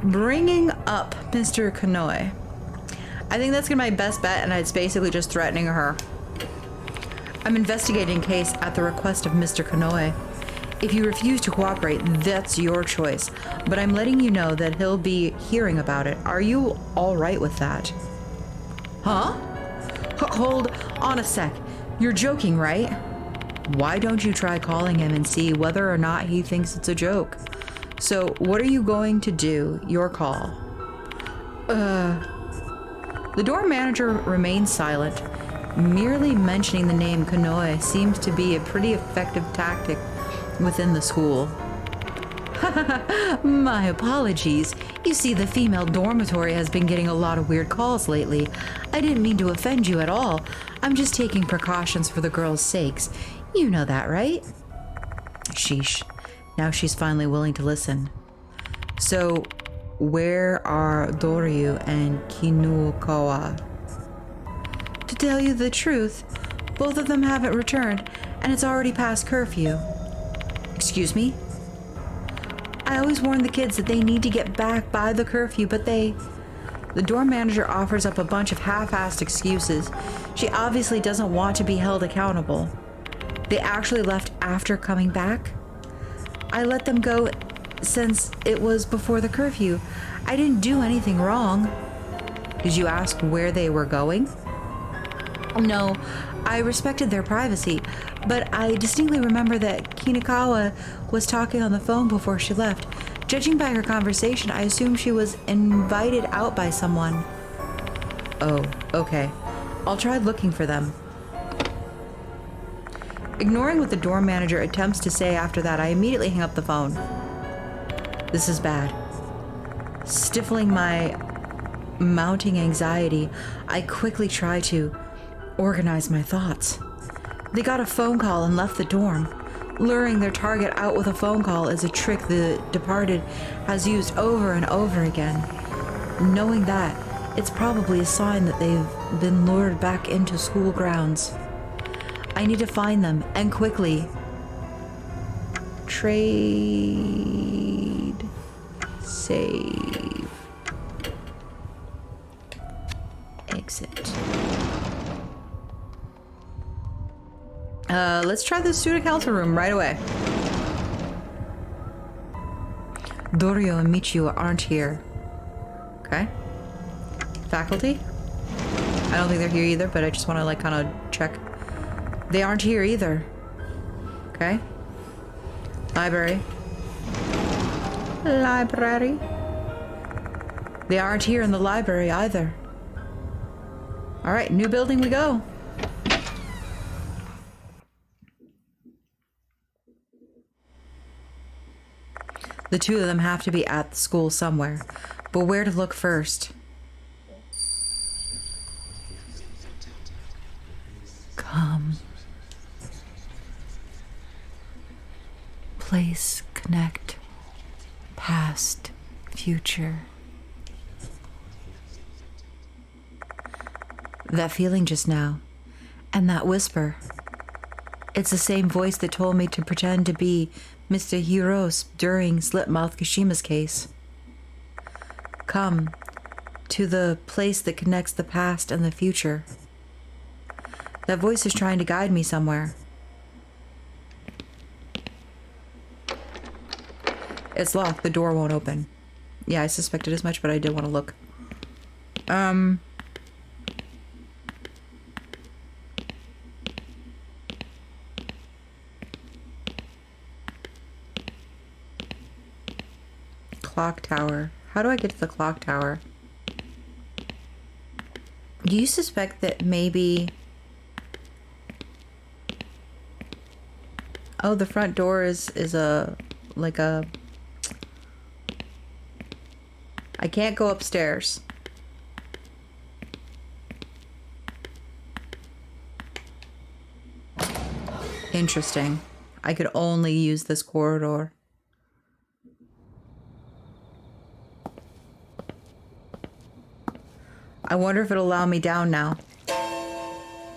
Bringing up Mr. Konoe. I think that's gonna be my best bet, and it's basically just threatening her. I'm investigating a case at the request of Mr. Konoe. If you refuse to cooperate, that's your choice, but I'm letting you know that he'll be hearing about it. Are you all right with that? Huh? Hold on a sec. You're joking, right? Why don't you try calling him and see whether or not he thinks it's a joke? So, what are you going to do? Your call. The door manager remains silent. Merely mentioning the name Konoe seems to be a pretty effective tactic within the school. My apologies. You see, the female dormitory has been getting a lot of weird calls lately. I didn't mean to offend you at all. I'm just taking precautions for the girls' sakes. You know that, right? Sheesh. Now she's finally willing to listen. So, where are Doryu and Kinukawa? To tell you the truth, both of them haven't returned, and it's already past curfew. Excuse me? I always warn the kids that they need to get back by the curfew, but the dorm manager offers up a bunch of half-assed excuses. She obviously doesn't want to be held accountable. They actually left after coming back. I let them go since it was before the curfew. I didn't do anything wrong. Did you ask where they were going? No, I respected their privacy, but I distinctly remember that Kinakawa was talking on the phone before she left. Judging by her conversation, I assume she was invited out by someone. Oh, okay. I'll try looking for them. Ignoring what the dorm manager attempts to say after that, I immediately hang up the phone. This is bad. Stifling my mounting anxiety, I quickly try to organize my thoughts. They got a phone call and left the dorm. Luring their target out with a phone call is a trick the departed has used over and over again. Knowing that, it's probably a sign that they've been lured back into school grounds. I need to find them, and quickly. Trade. Save. Exit. Let's try the student council room right away. Dorio and Michio aren't here. Okay. Faculty? I don't think they're here either, but I just want to, like, kind of check. They aren't here either. Okay. Library. Library. They aren't here in the library either. Alright, new building we go. The two of them have to be at the school somewhere. But where to look first? Come. Place, connect. Past, future. That feeling just now, and that whisper. It's the same voice that told me to pretend to be Mr. Hiros during Slit-mouthed Kashima's case. Come to the place that connects the past and the future. That voice is trying to guide me somewhere. It's locked. The door won't open. Yeah, I suspected as much, but I did want to look. Clock tower. How do I get to the clock tower? Do you suspect that maybe... Oh, the front door is a... like a... I can't go upstairs. Interesting. I could only use this corridor. I wonder if it'll allow me down now.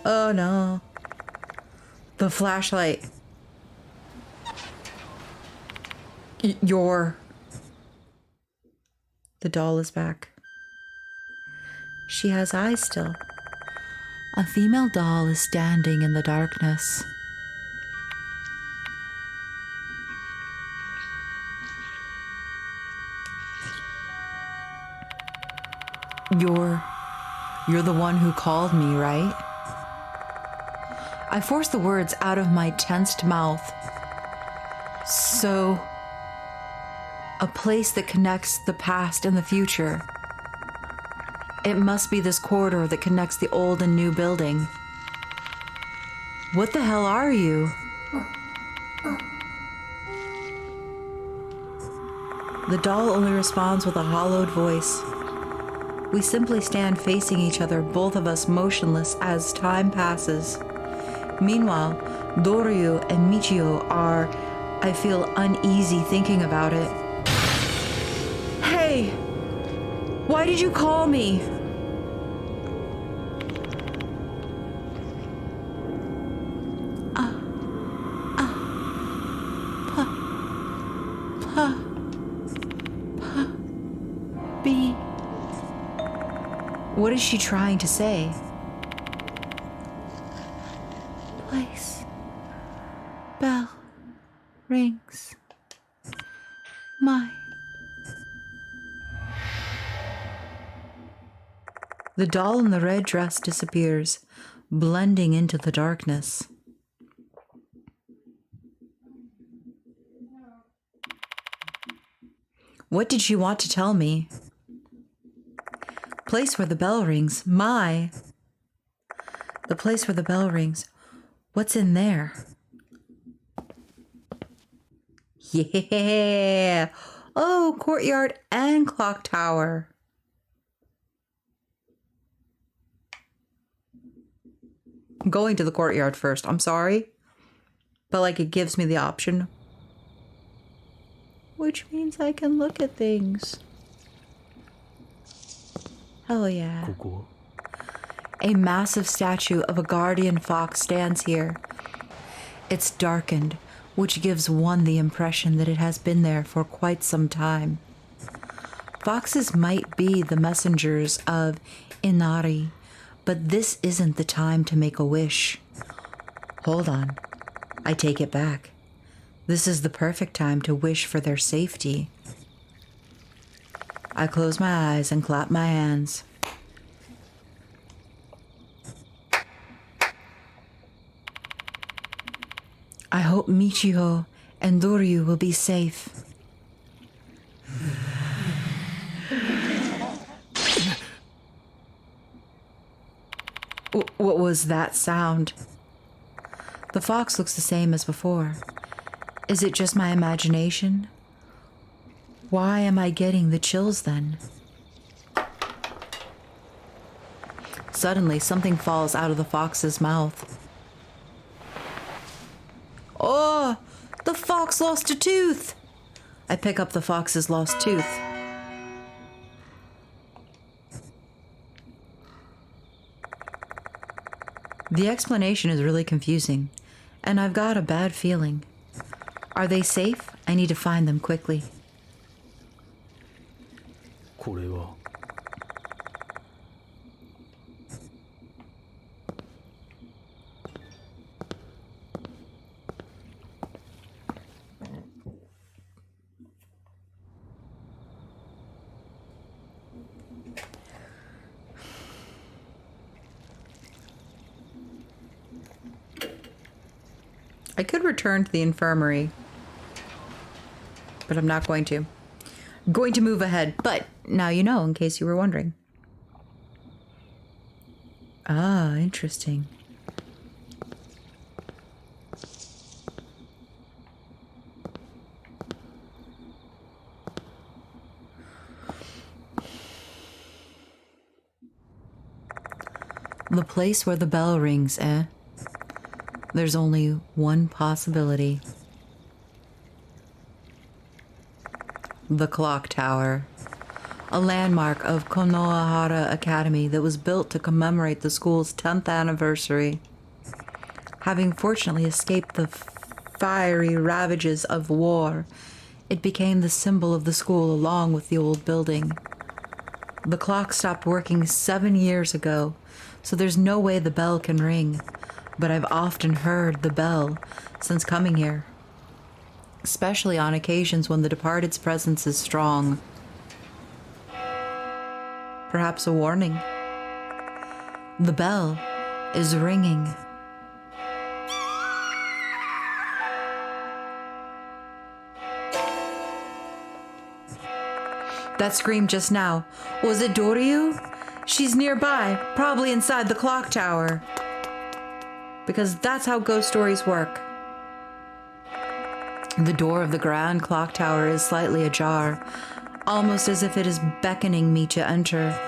Oh no. The flashlight. The doll is back. She has eyes still. A female doll is standing in the darkness. You're the one who called me, right? I forced the words out of my tensed mouth. So, a place that connects the past and the future. It must be this corridor that connects the old and new building. What the hell are you? The doll only responds with a hollowed voice. We simply stand facing each other, both of us motionless as time passes. Meanwhile, Doryu and Michio are, I feel uneasy thinking about it. Hey! Why did you call me? What is she trying to say? Place. Bell. Rings. My. The doll in the red dress disappears, blending into the darkness. What did she want to tell me? Place where the bell rings. My. The place where the bell rings. What's in there? Yeah. Oh, courtyard and clock tower. I'm going to the courtyard first. I'm sorry. But like it gives me the option. Which means I can look at things. Hell yeah. A massive statue of a guardian fox stands here. It's darkened, which gives one the impression that it has been there for quite some time. Foxes might be the messengers of Inari, but this isn't the time to make a wish. Hold on. I take it back. This is the perfect time to wish for their safety. I close my eyes and clap my hands. I hope Michiho and Doryu will be safe. What was that sound? The fox looks the same as before. Is it just my imagination? Why am I getting the chills then? Suddenly, something falls out of the fox's mouth. Oh, the fox lost a tooth! I pick up the fox's lost tooth. The explanation is really confusing, and I've got a bad feeling. Are they safe? I need to find them quickly. これは I could return to the infirmary, but I'm not going to. I'm going to move ahead, but now you know, in case you were wondering. Ah, interesting. The place where the bell rings, eh? There's only one possibility. The clock tower. A landmark of Konohara Academy that was built to commemorate the school's 10th anniversary. Having fortunately escaped the fiery ravages of war, it became the symbol of the school along with the old building. The clock stopped working 7 years ago, so there's no way the bell can ring. But I've often heard the bell since coming here, especially on occasions when the departed's presence is strong. Perhaps a warning. The bell is ringing. That scream just now, was it Doryu? She's nearby, probably inside the clock tower. Because that's how ghost stories work. The door of the grand clock tower is slightly ajar, almost as if it is beckoning me to enter.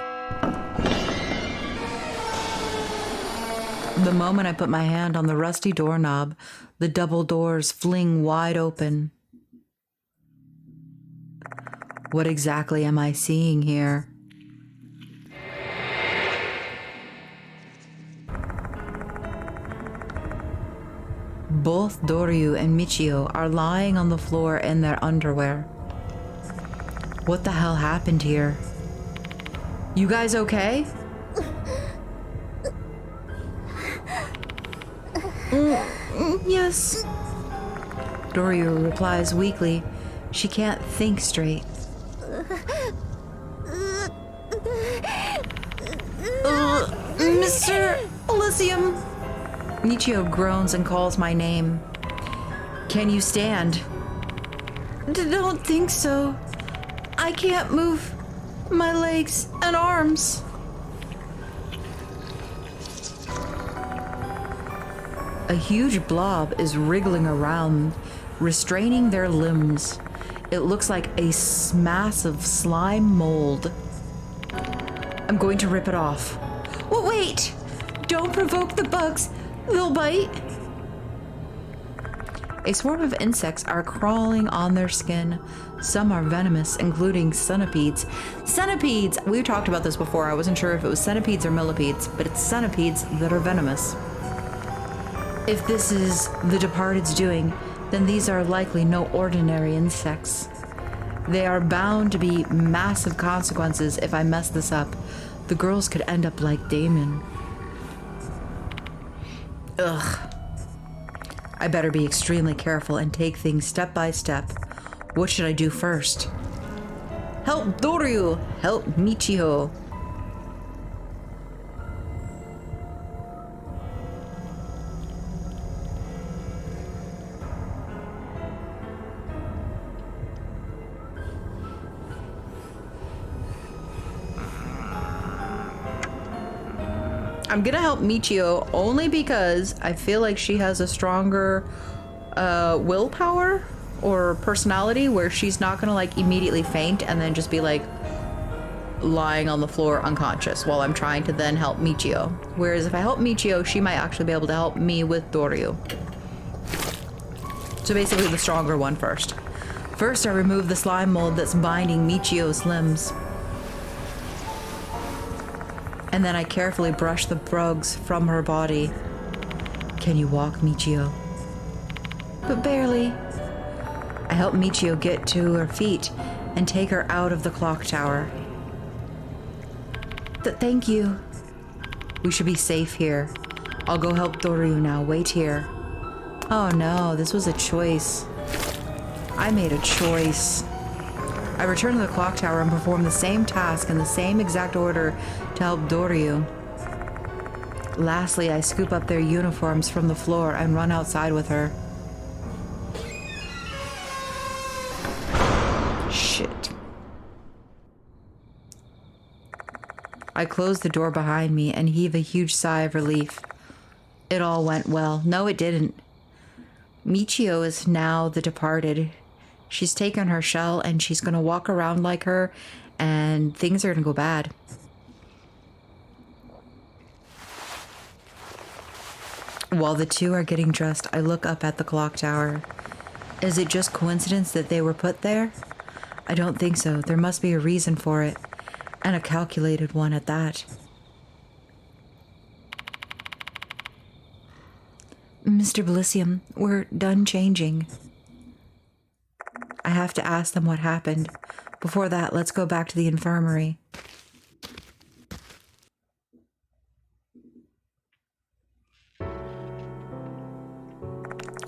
The moment I put my hand on the rusty doorknob, the double doors fling wide open. What exactly am I seeing here? Both Doryu and Michio are lying on the floor in their underwear. What the hell happened here? You guys okay? Yes. Doryu replies weakly. She can't think straight. Mr. Bilicium. Michio groans and calls my name. Can you stand? Don't think so. I can't move my legs and arms. A huge blob is wriggling around, restraining their limbs. It looks like a massive slime mold. I'm going to rip it off. Oh, wait! Don't provoke the bugs. They'll bite. A swarm of insects are crawling on their skin. Some are venomous, including centipedes. Centipedes! We've talked about this before. I wasn't sure if it was centipedes or millipedes, but it's centipedes that are venomous. If this is the departed's doing, then these are likely no ordinary insects. They are bound to be massive consequences if I mess this up. The girls could end up like Damon. Ugh. I better be extremely careful and take things step by step. What should I do first? Help Doryu! Help Michio! I'm gonna help Michio only because I feel like she has a stronger willpower or personality where she's not gonna like immediately faint and then just be like lying on the floor unconscious while I'm trying to then help Michio. Whereas if I help Michio, she might actually be able to help me with Doryu. So basically the stronger one first. First I remove the slime mold that's binding Michio's limbs. And then I carefully brush the bugs from her body. Can you walk, Michio? But barely. I help Michio get to her feet and take her out of the clock tower. Thank you. We should be safe here. I'll go help Doryu now. Wait here. Oh no, this was a choice. I made a choice. I return to the clock tower and perform the same task in the same exact order to help Doryu. Lastly, I scoop up their uniforms from the floor and run outside with her. Shit. I close the door behind me and heave a huge sigh of relief. It all went well. No, it didn't. Michio is now the departed. She's taken her shell and she's gonna walk around like her and things are gonna go bad. While the two are getting dressed, I look up at the clock tower. Is it just coincidence that they were put there? I don't think so. There must be a reason for it, and a calculated one at that. Mr. Bilicium, we're done changing. I have to ask them what happened. Before that, let's go back to the infirmary.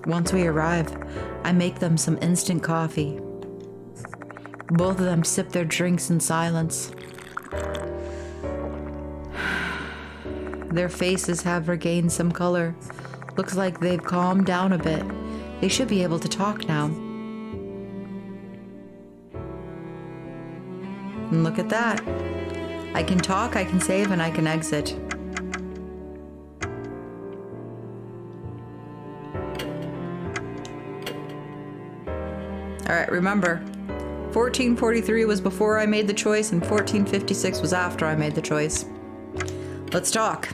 Once we arrive, I make them some instant coffee. Both of them sip their drinks in silence. Their faces have regained some color. Looks like they've calmed down a bit. They should be able to talk now. And look at that. I can talk, I can save, and I can exit. Alright, remember, 1443 was before I made the choice, and 1456 was after I made the choice. Let's talk.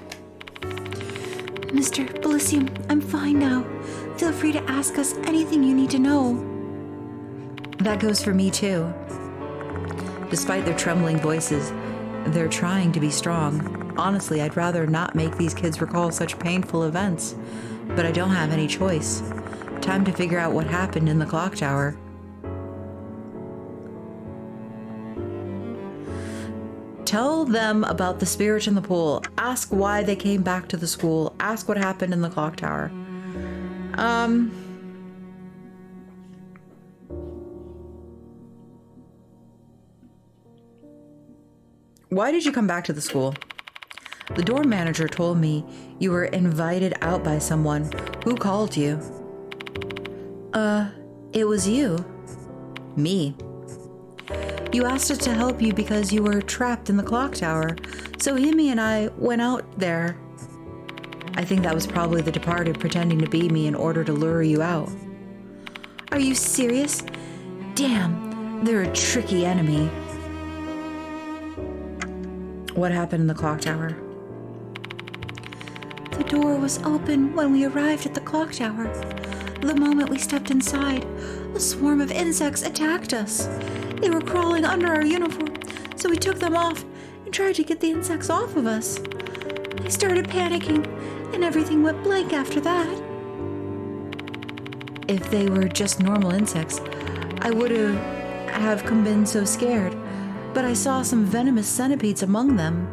Mr. Bilicium, I'm fine now. Feel free to ask us anything you need to know. That goes for me too. Despite their trembling voices, they're trying to be strong. Honestly, I'd rather not make these kids recall such painful events, but I don't have any choice. Time to figure out what happened in the clock tower. Tell them about the spirit in the pool. Ask why they came back to the school. Ask what happened in the clock tower. Why did you come back to the school? The dorm manager told me you were invited out by someone. Who called you? It was you. Me. You asked us to help you because you were trapped in the clock tower, so Himi and I went out there. I think that was probably the departed pretending to be me in order to lure you out. Are you serious? Damn, they're a tricky enemy. What happened in the clock tower? The door was open when we arrived at the clock tower. The moment we stepped inside, a swarm of insects attacked us. They were crawling under our uniform, so we took them off and tried to get the insects off of us. I started panicking, and everything went blank after that. If they were just normal insects, I would have been so scared, but I saw some venomous centipedes among them.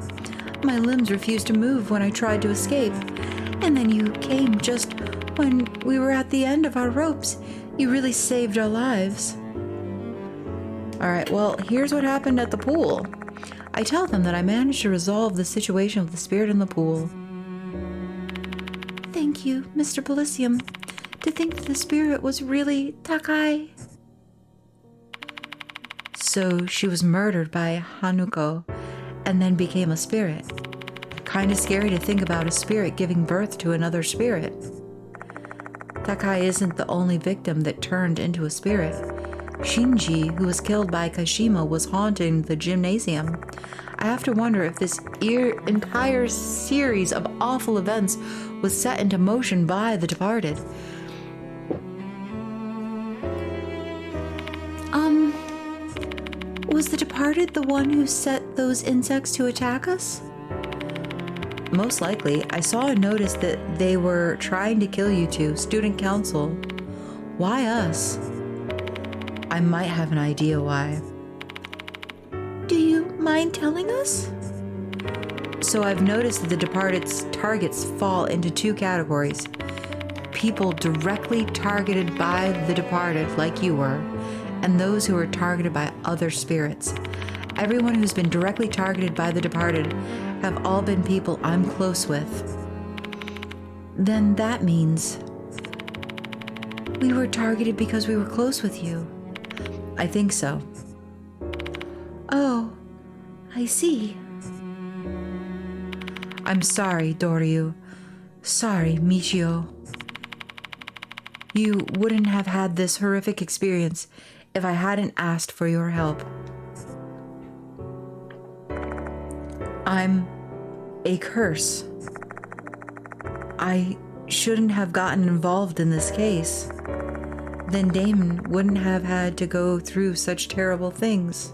My limbs refused to move when I tried to escape, and then you came just when we were at the end of our ropes. You really saved our lives. All right, well, here's what happened at the pool. I tell them that I managed to resolve the situation with the spirit in the pool. Thank you, Mr. Bilicium. To think that the spirit was really Takai. So she was murdered by Hanuko and then became a spirit. Kind of scary to think about a spirit giving birth to another spirit. Takai isn't the only victim that turned into a spirit. Shinji, who was killed by Kashima, was haunting the gymnasium. I have to wonder if this entire series of awful events was set into motion by the departed. Was the departed the one who set those insects to attack us? Most likely. I saw a notice that they were trying to kill you two, student council. Why us? I might have an idea why. Do you mind telling us? So I've noticed that the departed's targets fall into two categories. People directly targeted by the departed, like you were, and those who are targeted by other spirits. Everyone who's been directly targeted by the departed have all been people I'm close with. Then that means we were targeted because we were close with you. I think so. Oh, I see. I'm sorry, Doryu. Sorry, Michio. You wouldn't have had this horrific experience if I hadn't asked for your help. I'm a curse. I shouldn't have gotten involved in this case. Then Damon wouldn't have had to go through such terrible things.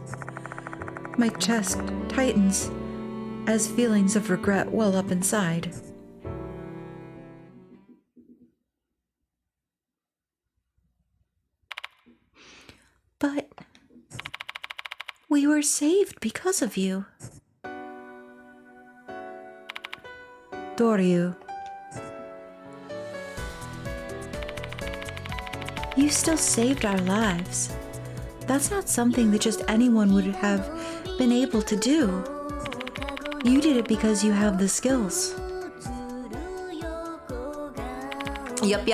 My chest tightens as feelings of regret well up inside. But we were saved because of you. Doryu, you still saved our lives. That's not something that just anyone would have been able to do. You did it because you have the skills. Yep.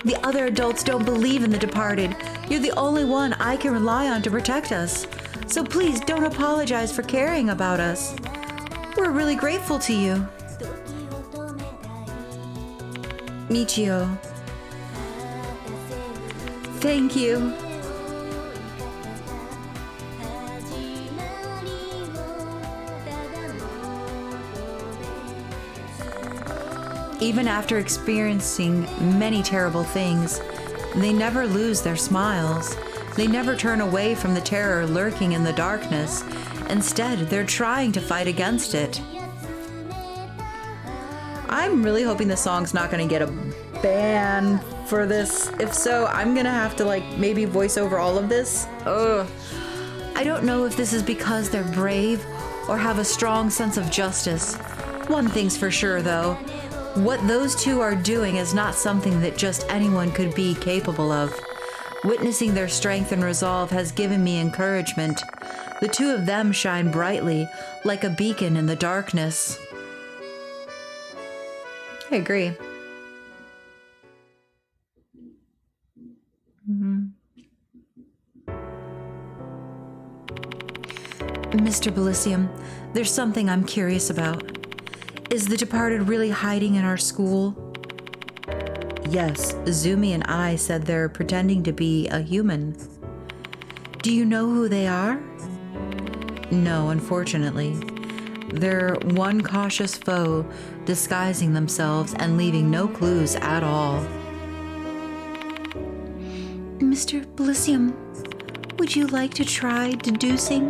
The other adults don't believe in the departed. You're the only one I can rely on to protect us. So please don't apologize for caring about us. We're really grateful to you. Michio, Thank you. even after experiencing many terrible things, they never lose their smiles. They never turn away from the terror lurking in the darkness. Instead, they're trying to fight against it. I'm really hoping the song's not going to get a ban for this. If so, I'm going to have to maybe voice over all of this. Ugh. I don't know if this is because they're brave or have a strong sense of justice. One thing's for sure, though. What those two are doing is not something that just anyone could be capable of. Witnessing their strength and resolve has given me encouragement. The two of them shine brightly, like a beacon in the darkness. I agree. Mr. Bilicium, there's something I'm curious about. Is the departed really hiding in our school? Yes, Zumi and I said they're pretending to be a human. Do you know who they are? No, unfortunately. They're one cautious foe, disguising themselves and leaving no clues at all. Mr. Bilicium, would you like to try deducing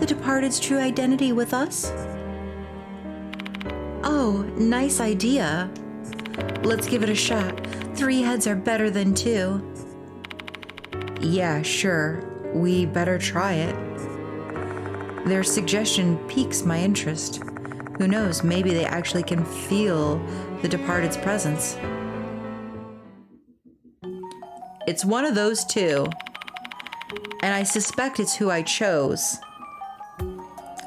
the departed's true identity with us? Oh, nice idea. Let's give it a shot. 3 heads are better than 2. Yeah, sure. We better try it. Their suggestion piques my interest. Who knows, maybe they actually can feel the departed's presence. It's one of those two. And I suspect it's who I chose.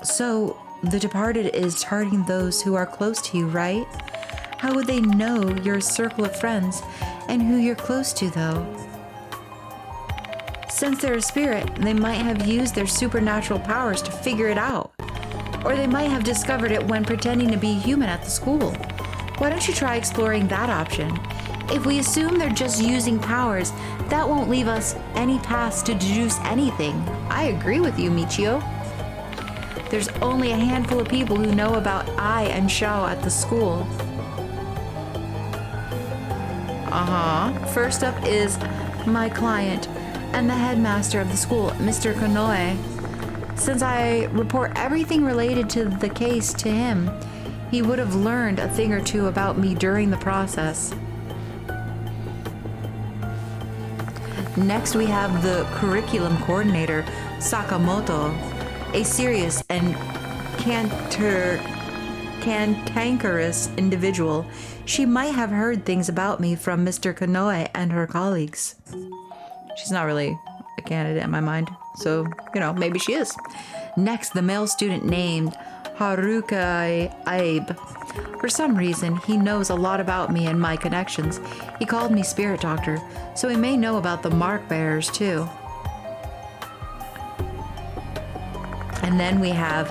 So, the departed is targeting those who are close to you, right? How would they know your circle of friends and who you're close to, though? Since they're a spirit, they might have used their supernatural powers to figure it out. Or they might have discovered it when pretending to be human at the school. Why don't you try exploring that option? If we assume they're just using powers, that won't leave us any paths to deduce anything. I agree with you, Michio. There's only a handful of people who know about I and Shao at the school. First up is my client and the headmaster of the school, Mr. Konoe. Since I report everything related to the case to him, he would have learned a thing or two about me during the process. Next, we have the curriculum coordinator, Sakamoto, a serious and cantankerous individual. She might have heard things about me from Mr. Konoe and her colleagues. She's not really a candidate in my mind, so, maybe she is. Next, the male student named Haruka Abe. For some reason, he knows a lot about me and my connections. He called me Spirit Doctor, so he may know about the mark bearers too. And then we have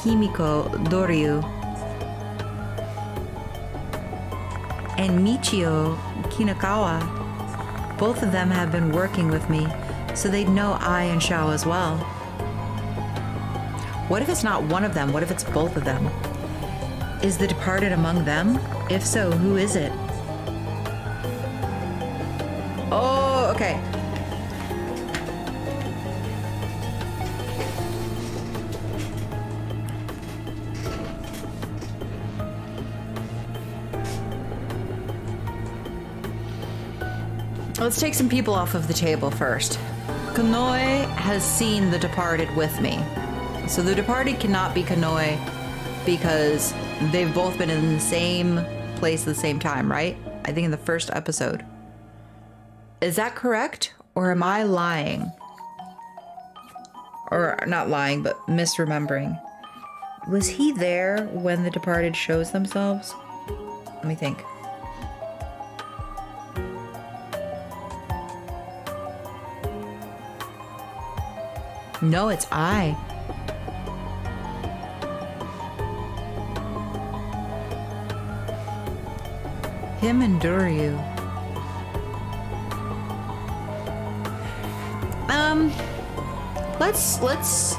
Himiko Doryu and Michio Kinakawa. Both of them have been working with me, so they'd know I and Shao as well. What if it's not one of them? What if it's both of them? Is the departed among them? If so, who is it? Oh, okay. Let's take some people off of the table first. Konoe has seen the departed with me. So the departed cannot be Konoe because they've both been in the same place at the same time, right? I think in the first episode. Is that correct? Or am I lying? Or not lying, but misremembering. Was he there when the departed shows themselves? Let me think. No, it's I. Him and Doryu. Let's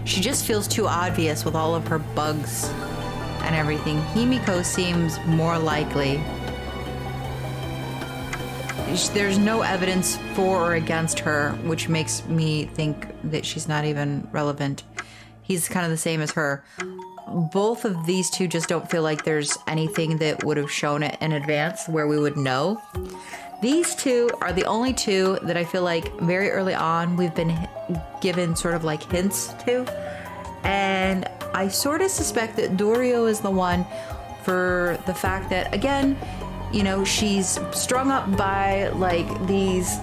She just feels too obvious with all of her bugs and everything. Himiko seems more likely. There's no evidence for or against her, which makes me think that she's not even relevant. He's kind of the same as her. Both of these two just don't feel like there's anything that would have shown it in advance where we would know. These two are the only two that I feel like very early on we've been given sort of like hints to. And I sort of suspect that Doryu is the one for the fact that, again, she's strung up by like these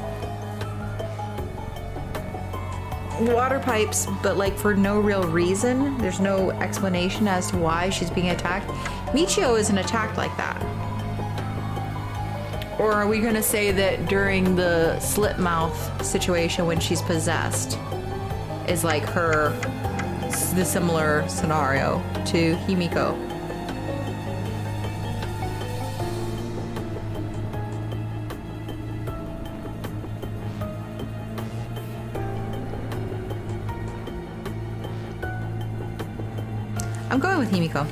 water pipes, but like for no real reason. There's no explanation as to why she's being attacked. Michio isn't attacked like that. Or are we going to say that during the Slit-mouthed situation when she's possessed is like the similar scenario to Himiko? I'm going with Himiko.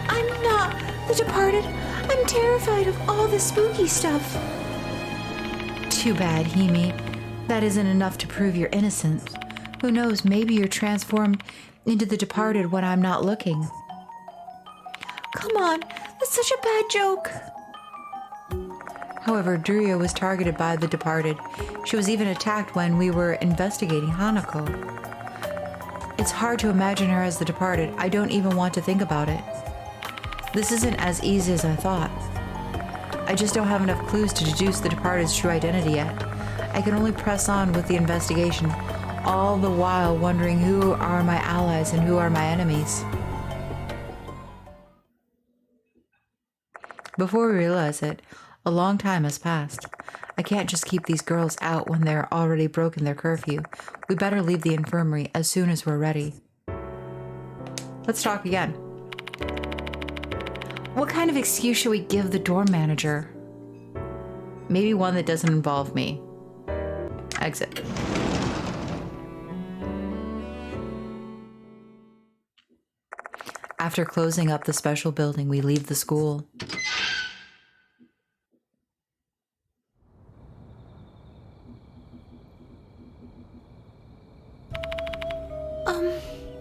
I'm not the departed. I'm terrified of all the spooky stuff. Too bad, Himi. That isn't enough to prove your innocence. Who knows, maybe you're transformed into the departed when I'm not looking. Come on, that's such a bad joke. However, Durio was targeted by the departed. She was even attacked when we were investigating Hanako. It's hard to imagine her as the departed. I don't even want to think about it. This isn't as easy as I thought. I just don't have enough clues to deduce the departed's true identity yet. I can only press on with the investigation, all the while wondering who are my allies and who are my enemies. Before we realize it, a long time has passed. I can't just keep these girls out when they're already broken their curfew. We better leave the infirmary as soon as we're ready. Let's talk again. What kind of excuse should we give the dorm manager? Maybe one that doesn't involve me. Exit. After closing up the special building, we leave the school.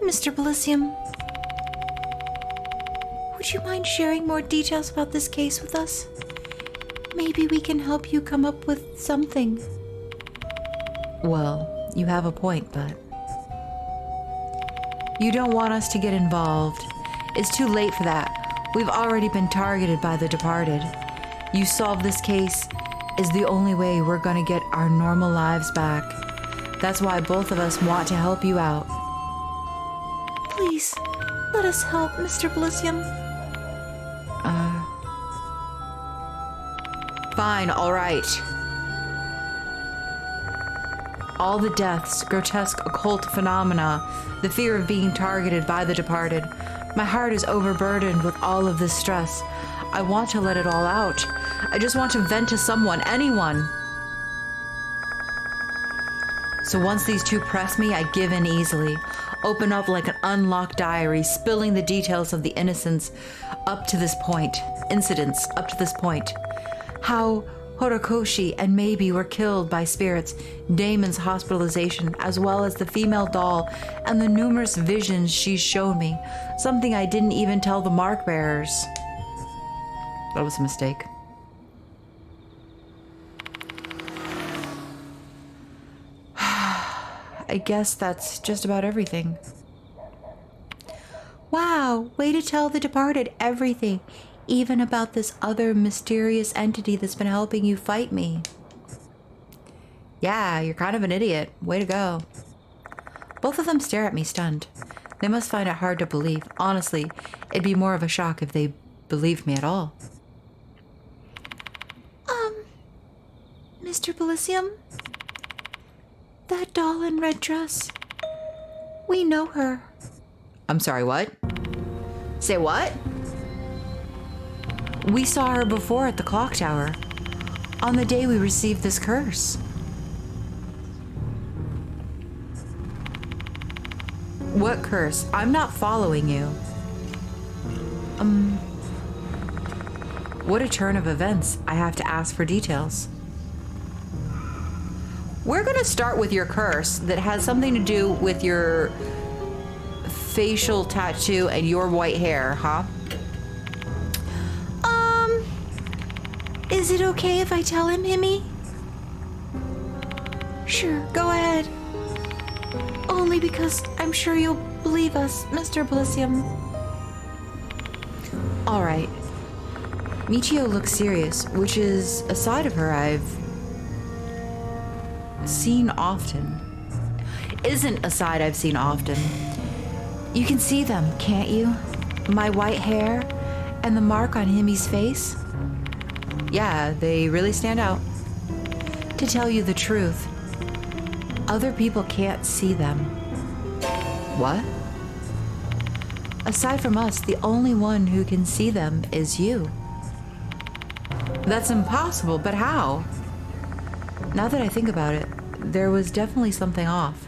Mr. Bilicium, would you mind sharing more details about this case with us? Maybe we can help you come up with something. Well, you have a point, but you don't want us to get involved. It's too late for that. We've already been targeted by the departed. You solve this case is the only way we're gonna get our normal lives back. That's why both of us want to help you out. Please, let us help, Mr. Bilicium. Fine, all right. All the deaths, grotesque occult phenomena, the fear of being targeted by the departed. My heart is overburdened with all of this stress. I want to let it all out. I just want to vent to someone, anyone. So once these two press me, I give in easily. Open up like an unlocked diary, spilling the details of the incidents up to this point. How Horikoshi and Maybe were killed by spirits, Damon's hospitalization, as well as the female doll and the numerous visions she's shown me. Something I didn't even tell the mark bearers. That was a mistake. I guess that's just about everything. Wow, way to tell the departed everything, even about this other mysterious entity that's been helping you fight me. Yeah, you're kind of an idiot. Way to go. Both of them stare at me stunned. They must find it hard to believe. Honestly, it'd be more of a shock if they believed me at all. Mr. Bilicium? That doll in red dress. We know her. I'm sorry, what? Say what? We saw her before at the clock tower, on the day we received this curse. What curse? I'm not following you. What a turn of events. I have to ask for details. We're gonna start with your curse that has something to do with your facial tattoo and your white hair, huh? Is it okay if I tell him, Himmy? Sure, go ahead. Only because I'm sure you'll believe us, Mr. Bilicium. All right. Michio looks serious, which is a side of her I've seen often. Isn't a side I've seen often. You can see them, can't you? My white hair and the mark on Himmy's face? Yeah, they really stand out. To tell you the truth, other people can't see them. What? Aside from us, the only one who can see them is you. That's impossible, but how? Now that I think about it, there was definitely something off.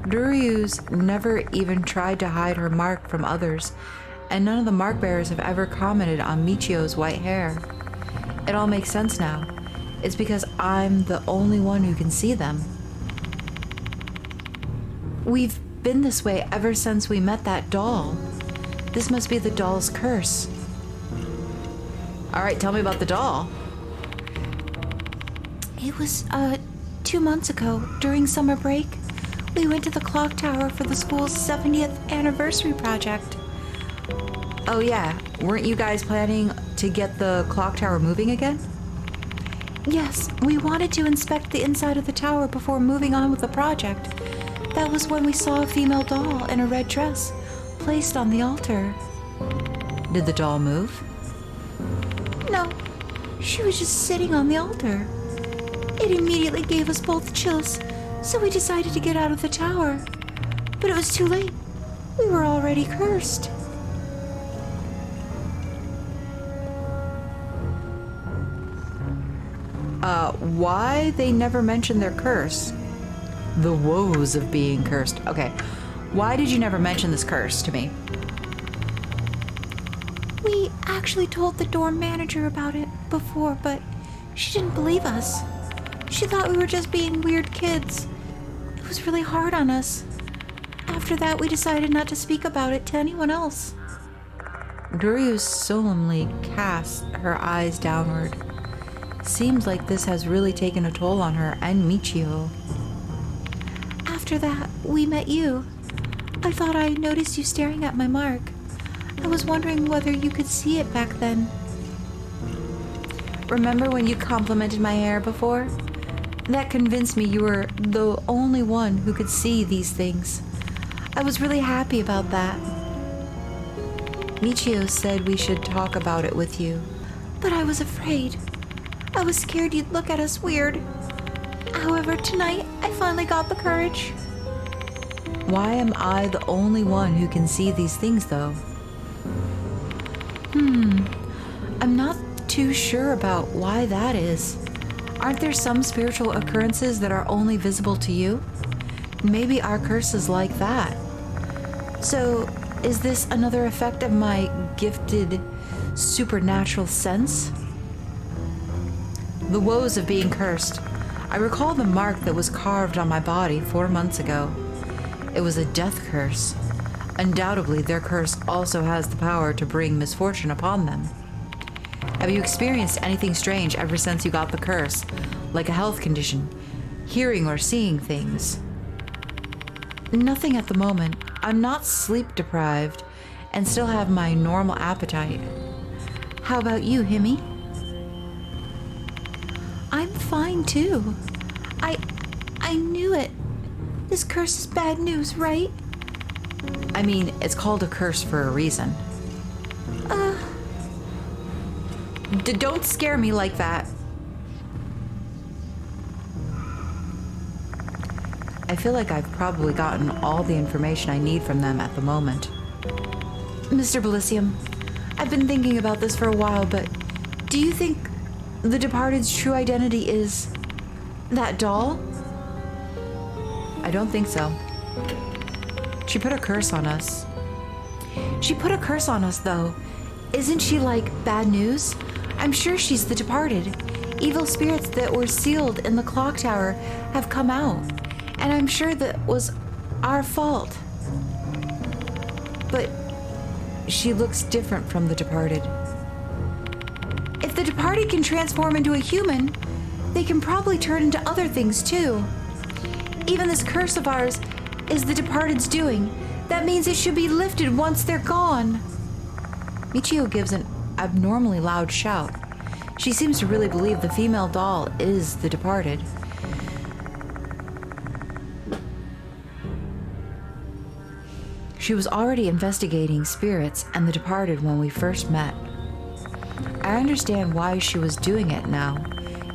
Duryu's never even tried to hide her mark from others, and none of the mark bearers have ever commented on Michio's white hair. It all makes sense now. It's because I'm the only one who can see them. We've been this way ever since we met that doll. This must be the doll's curse. All right, tell me about the doll. It was, 2 months ago, during summer break. We went to the clock tower for the school's 70th anniversary project. Oh yeah, weren't you guys planning to get the clock tower moving again? Yes, we wanted to inspect the inside of the tower before moving on with the project. That was when we saw a female doll in a red dress placed on the altar. Did the doll move? No, she was just sitting on the altar. It immediately gave us both chills, so we decided to get out of the tower. But it was too late. We were already cursed. Why they never mentioned their curse? The woes of being cursed. Okay, why did you never mention this curse to me? We actually told the dorm manager about it before, but she didn't believe us. She thought we were just being weird kids. It was really hard on us. After that, we decided not to speak about it to anyone else. Duryu solemnly casts her eyes downward. Seems like this has really taken a toll on her and Michio. After that, we met you. I thought I noticed you staring at my mark. I was wondering whether you could see it back then. Remember when you complimented my hair before? That convinced me you were the only one who could see these things. I was really happy about that. Michio said we should talk about it with you, but I was afraid. I was scared you'd look at us weird. However, tonight I finally got the courage. Why am I the only one who can see these things, though? I'm not too sure about why that is. Aren't there some spiritual occurrences that are only visible to you? Maybe our curse is like that. So, is this another effect of my gifted supernatural sense? The woes of being cursed. I recall the mark that was carved on my body 4 months ago. It was a death curse. Undoubtedly, their curse also has the power to bring misfortune upon them. Have you experienced anything strange ever since you got the curse, like a health condition, hearing or seeing things? Nothing at the moment. I'm not sleep deprived and still have my normal appetite. How about you, Himi? I'm fine too. I knew it. This curse is bad news, right? I mean, it's called a curse for a reason. Don't scare me like that. I feel like I've probably gotten all the information I need from them at the moment. Mr. Bilicium, I've been thinking about this for a while, but do you think the departed's true identity is that doll? I don't think so. She put a curse on us. She put a curse on us, though. Isn't she like bad news? I'm sure she's the departed. Evil spirits that were sealed in the clock tower have come out, and I'm sure that was our fault. But she looks different from the departed. If the departed can transform into a human, they can probably turn into other things too. Even this curse of ours is the departed's doing. That means it should be lifted once they're gone. Michio gives an abnormally loud shout. She seems to really believe the female doll is the departed. She was already investigating spirits and the departed when we first met. I understand why she was doing it now.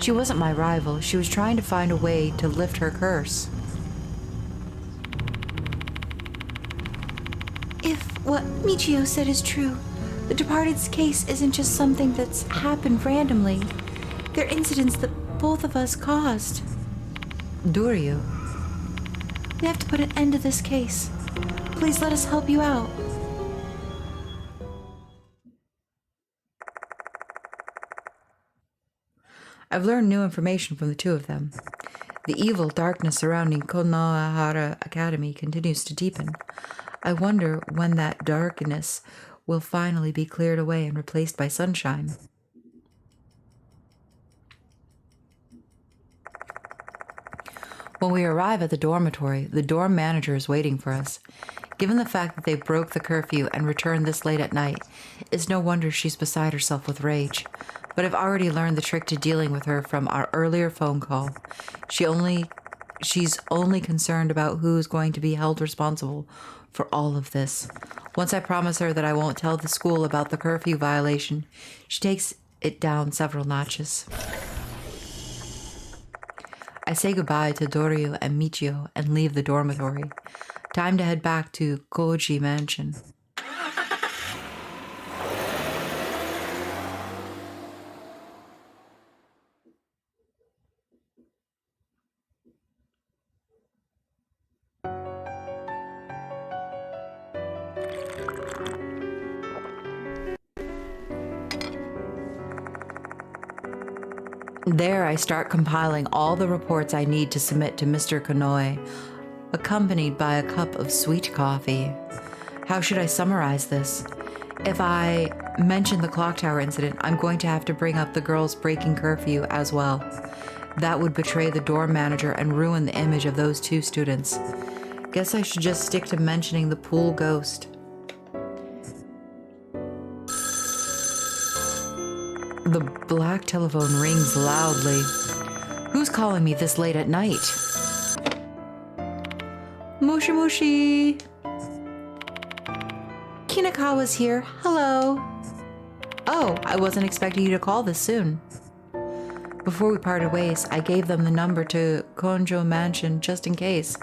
She wasn't my rival. She was trying to find a way to lift her curse. If what Michio said is true, the departed's case isn't just something that's happened randomly. They're incidents that both of us caused. Duryu. We have to put an end to this case. Please let us help you out. I've learned new information from the two of them. The evil darkness surrounding Konohara Academy continues to deepen. I wonder when that darkness will finally be cleared away and replaced by sunshine. When we arrive at the dormitory, the dorm manager is waiting for us. Given the fact that they broke the curfew and returned this late at night, it's no wonder she's beside herself with rage. But I've already learned the trick to dealing with her from our earlier phone call. She's only concerned about who's going to be held responsible for all of this. Once I promise her that I won't tell the school about the curfew violation, she takes it down several notches. I say goodbye to Doryu and Michio and leave the dormitory. Time to head back to Koji Mansion. There I start compiling all the reports I need to submit to Mr. Konoe, accompanied by a cup of sweet coffee. How should I summarize this? If I mention the clock tower incident, I'm going to have to bring up the girls breaking curfew as well. That would betray the dorm manager and ruin the image of those two students. Guess I should just stick to mentioning the pool ghost. The black telephone rings loudly. Who's calling me this late at night? Moshi Moshi! Kinakawa's here. Hello. Oh, I wasn't expecting you to call this soon. Before we parted ways, I gave them the number to Konjo Mansion just in case.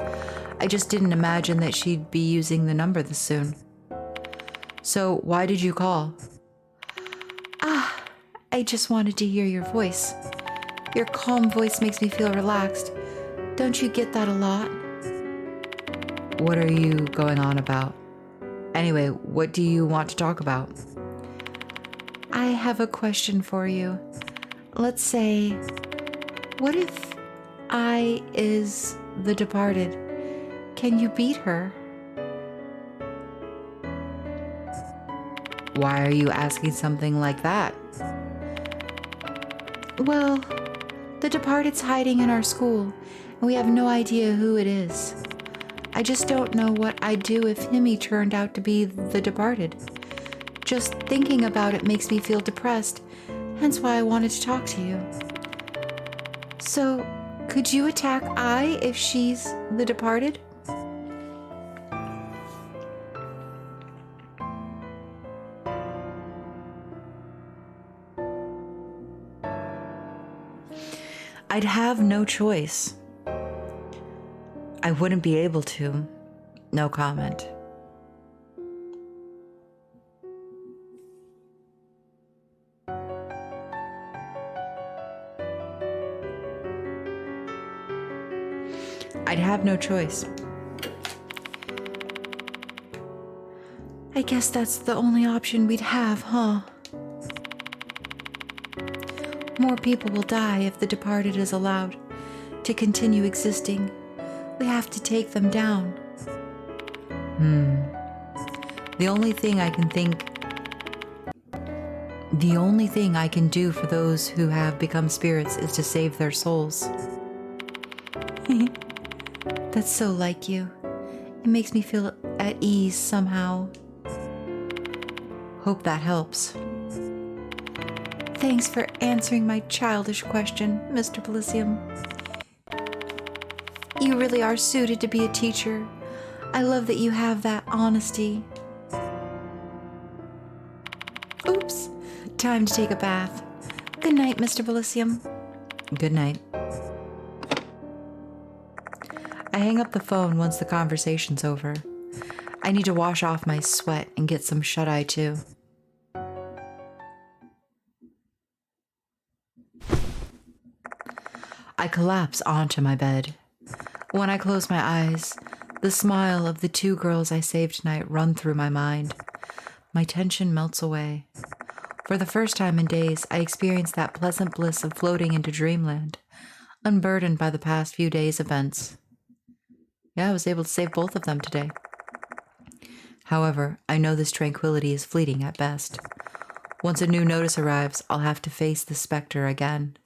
I just didn't imagine that she'd be using the number this soon. So, why did you call? I just wanted to hear your voice. Your calm voice makes me feel relaxed. Don't you get that a lot? What are you going on about? Anyway, what do you want to talk about? I have a question for you. Let's say, what if I is the departed? Can you beat her? Why are you asking something like that? Well, the departed's hiding in our school, and we have no idea who it is. I just don't know what I'd do if Himi turned out to be the departed. Just thinking about it makes me feel depressed, hence why I wanted to talk to you. So, could you attack I if she's the departed? I'd have no choice. I wouldn't be able to. No comment. I'd have no choice. I guess that's the only option we'd have, huh? More people will die if the departed is allowed to continue existing. We have to take them down. The only thing I can do for those who have become spirits is to save their souls. That's so like you. It makes me feel at ease somehow. Hope that helps. Thanks for answering my childish question, Mr. Bilicium. You really are suited to be a teacher. I love that you have that honesty. Oops, time to take a bath. Good night, Mr. Bilicium. Good night. I hang up the phone once the conversation's over. I need to wash off my sweat and get some shut-eye too. I collapse onto my bed. When I close my eyes, the smile of the two girls I saved tonight run through my mind. My tension melts away. For the first time in days, I experience that pleasant bliss of floating into dreamland. unburdened by the past few days' events. Yeah, I was able to save both of them today. However, I know this tranquility is fleeting at best. Once a new notice arrives, I'll have to face the specter again.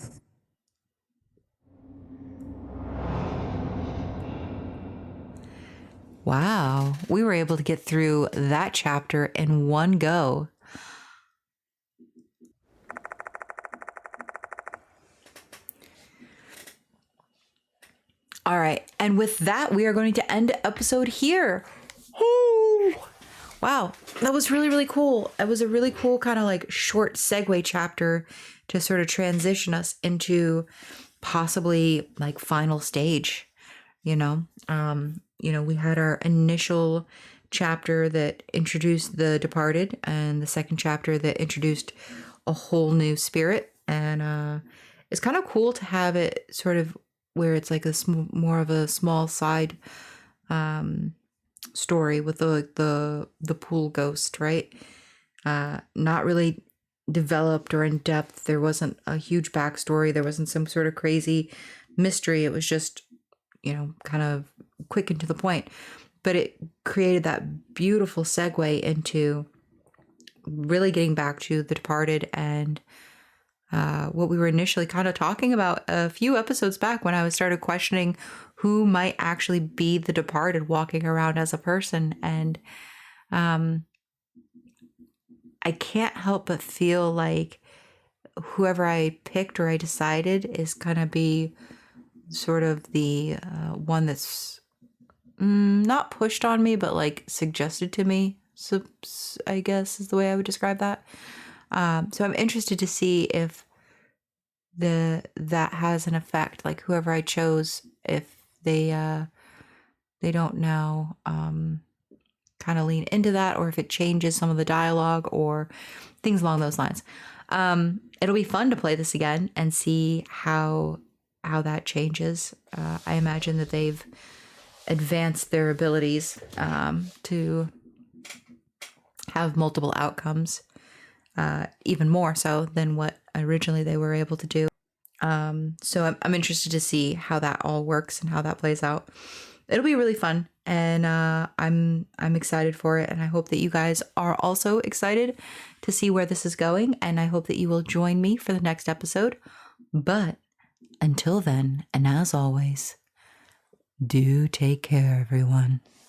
Wow, we were able to get through that chapter in one go. All right, and with that, we are going to end the episode here. Wow, that was really, really cool. It was a really cool kind of like short segue chapter to sort of transition us into possibly like final stage, you know? We had our initial chapter that introduced the departed and the second chapter that introduced a whole new spirit. And it's kind of cool to have it sort of where it's like more of a small side story with the pool ghost, right? Not really developed or in depth. There wasn't a huge backstory. There wasn't some sort of crazy mystery. It was just, kind of quick and to the point. But it created that beautiful segue into really getting back to the departed and what we were initially kind of talking about a few episodes back when I started questioning who might actually be the departed walking around as a person. And I can't help but feel like whoever I picked or I decided is going to be sort of the one that's not pushed on me, but like suggested to me. So I guess is the way I would describe that. So I'm interested to see if that has an effect, like whoever I chose, if they don't now kind of lean into that, or if it changes some of the dialogue or things along those lines. It'll be fun to play this again and see how that changes. I imagine that they've advanced their abilities to have multiple outcomes, even more so than what originally they were able to do. So I'm interested to see how that all works and how that plays out. It'll be really fun, and I'm excited for it, and I hope that you guys are also excited to see where this is going, and I hope that you will join me for the next episode. But until then, and as always, do take care, everyone.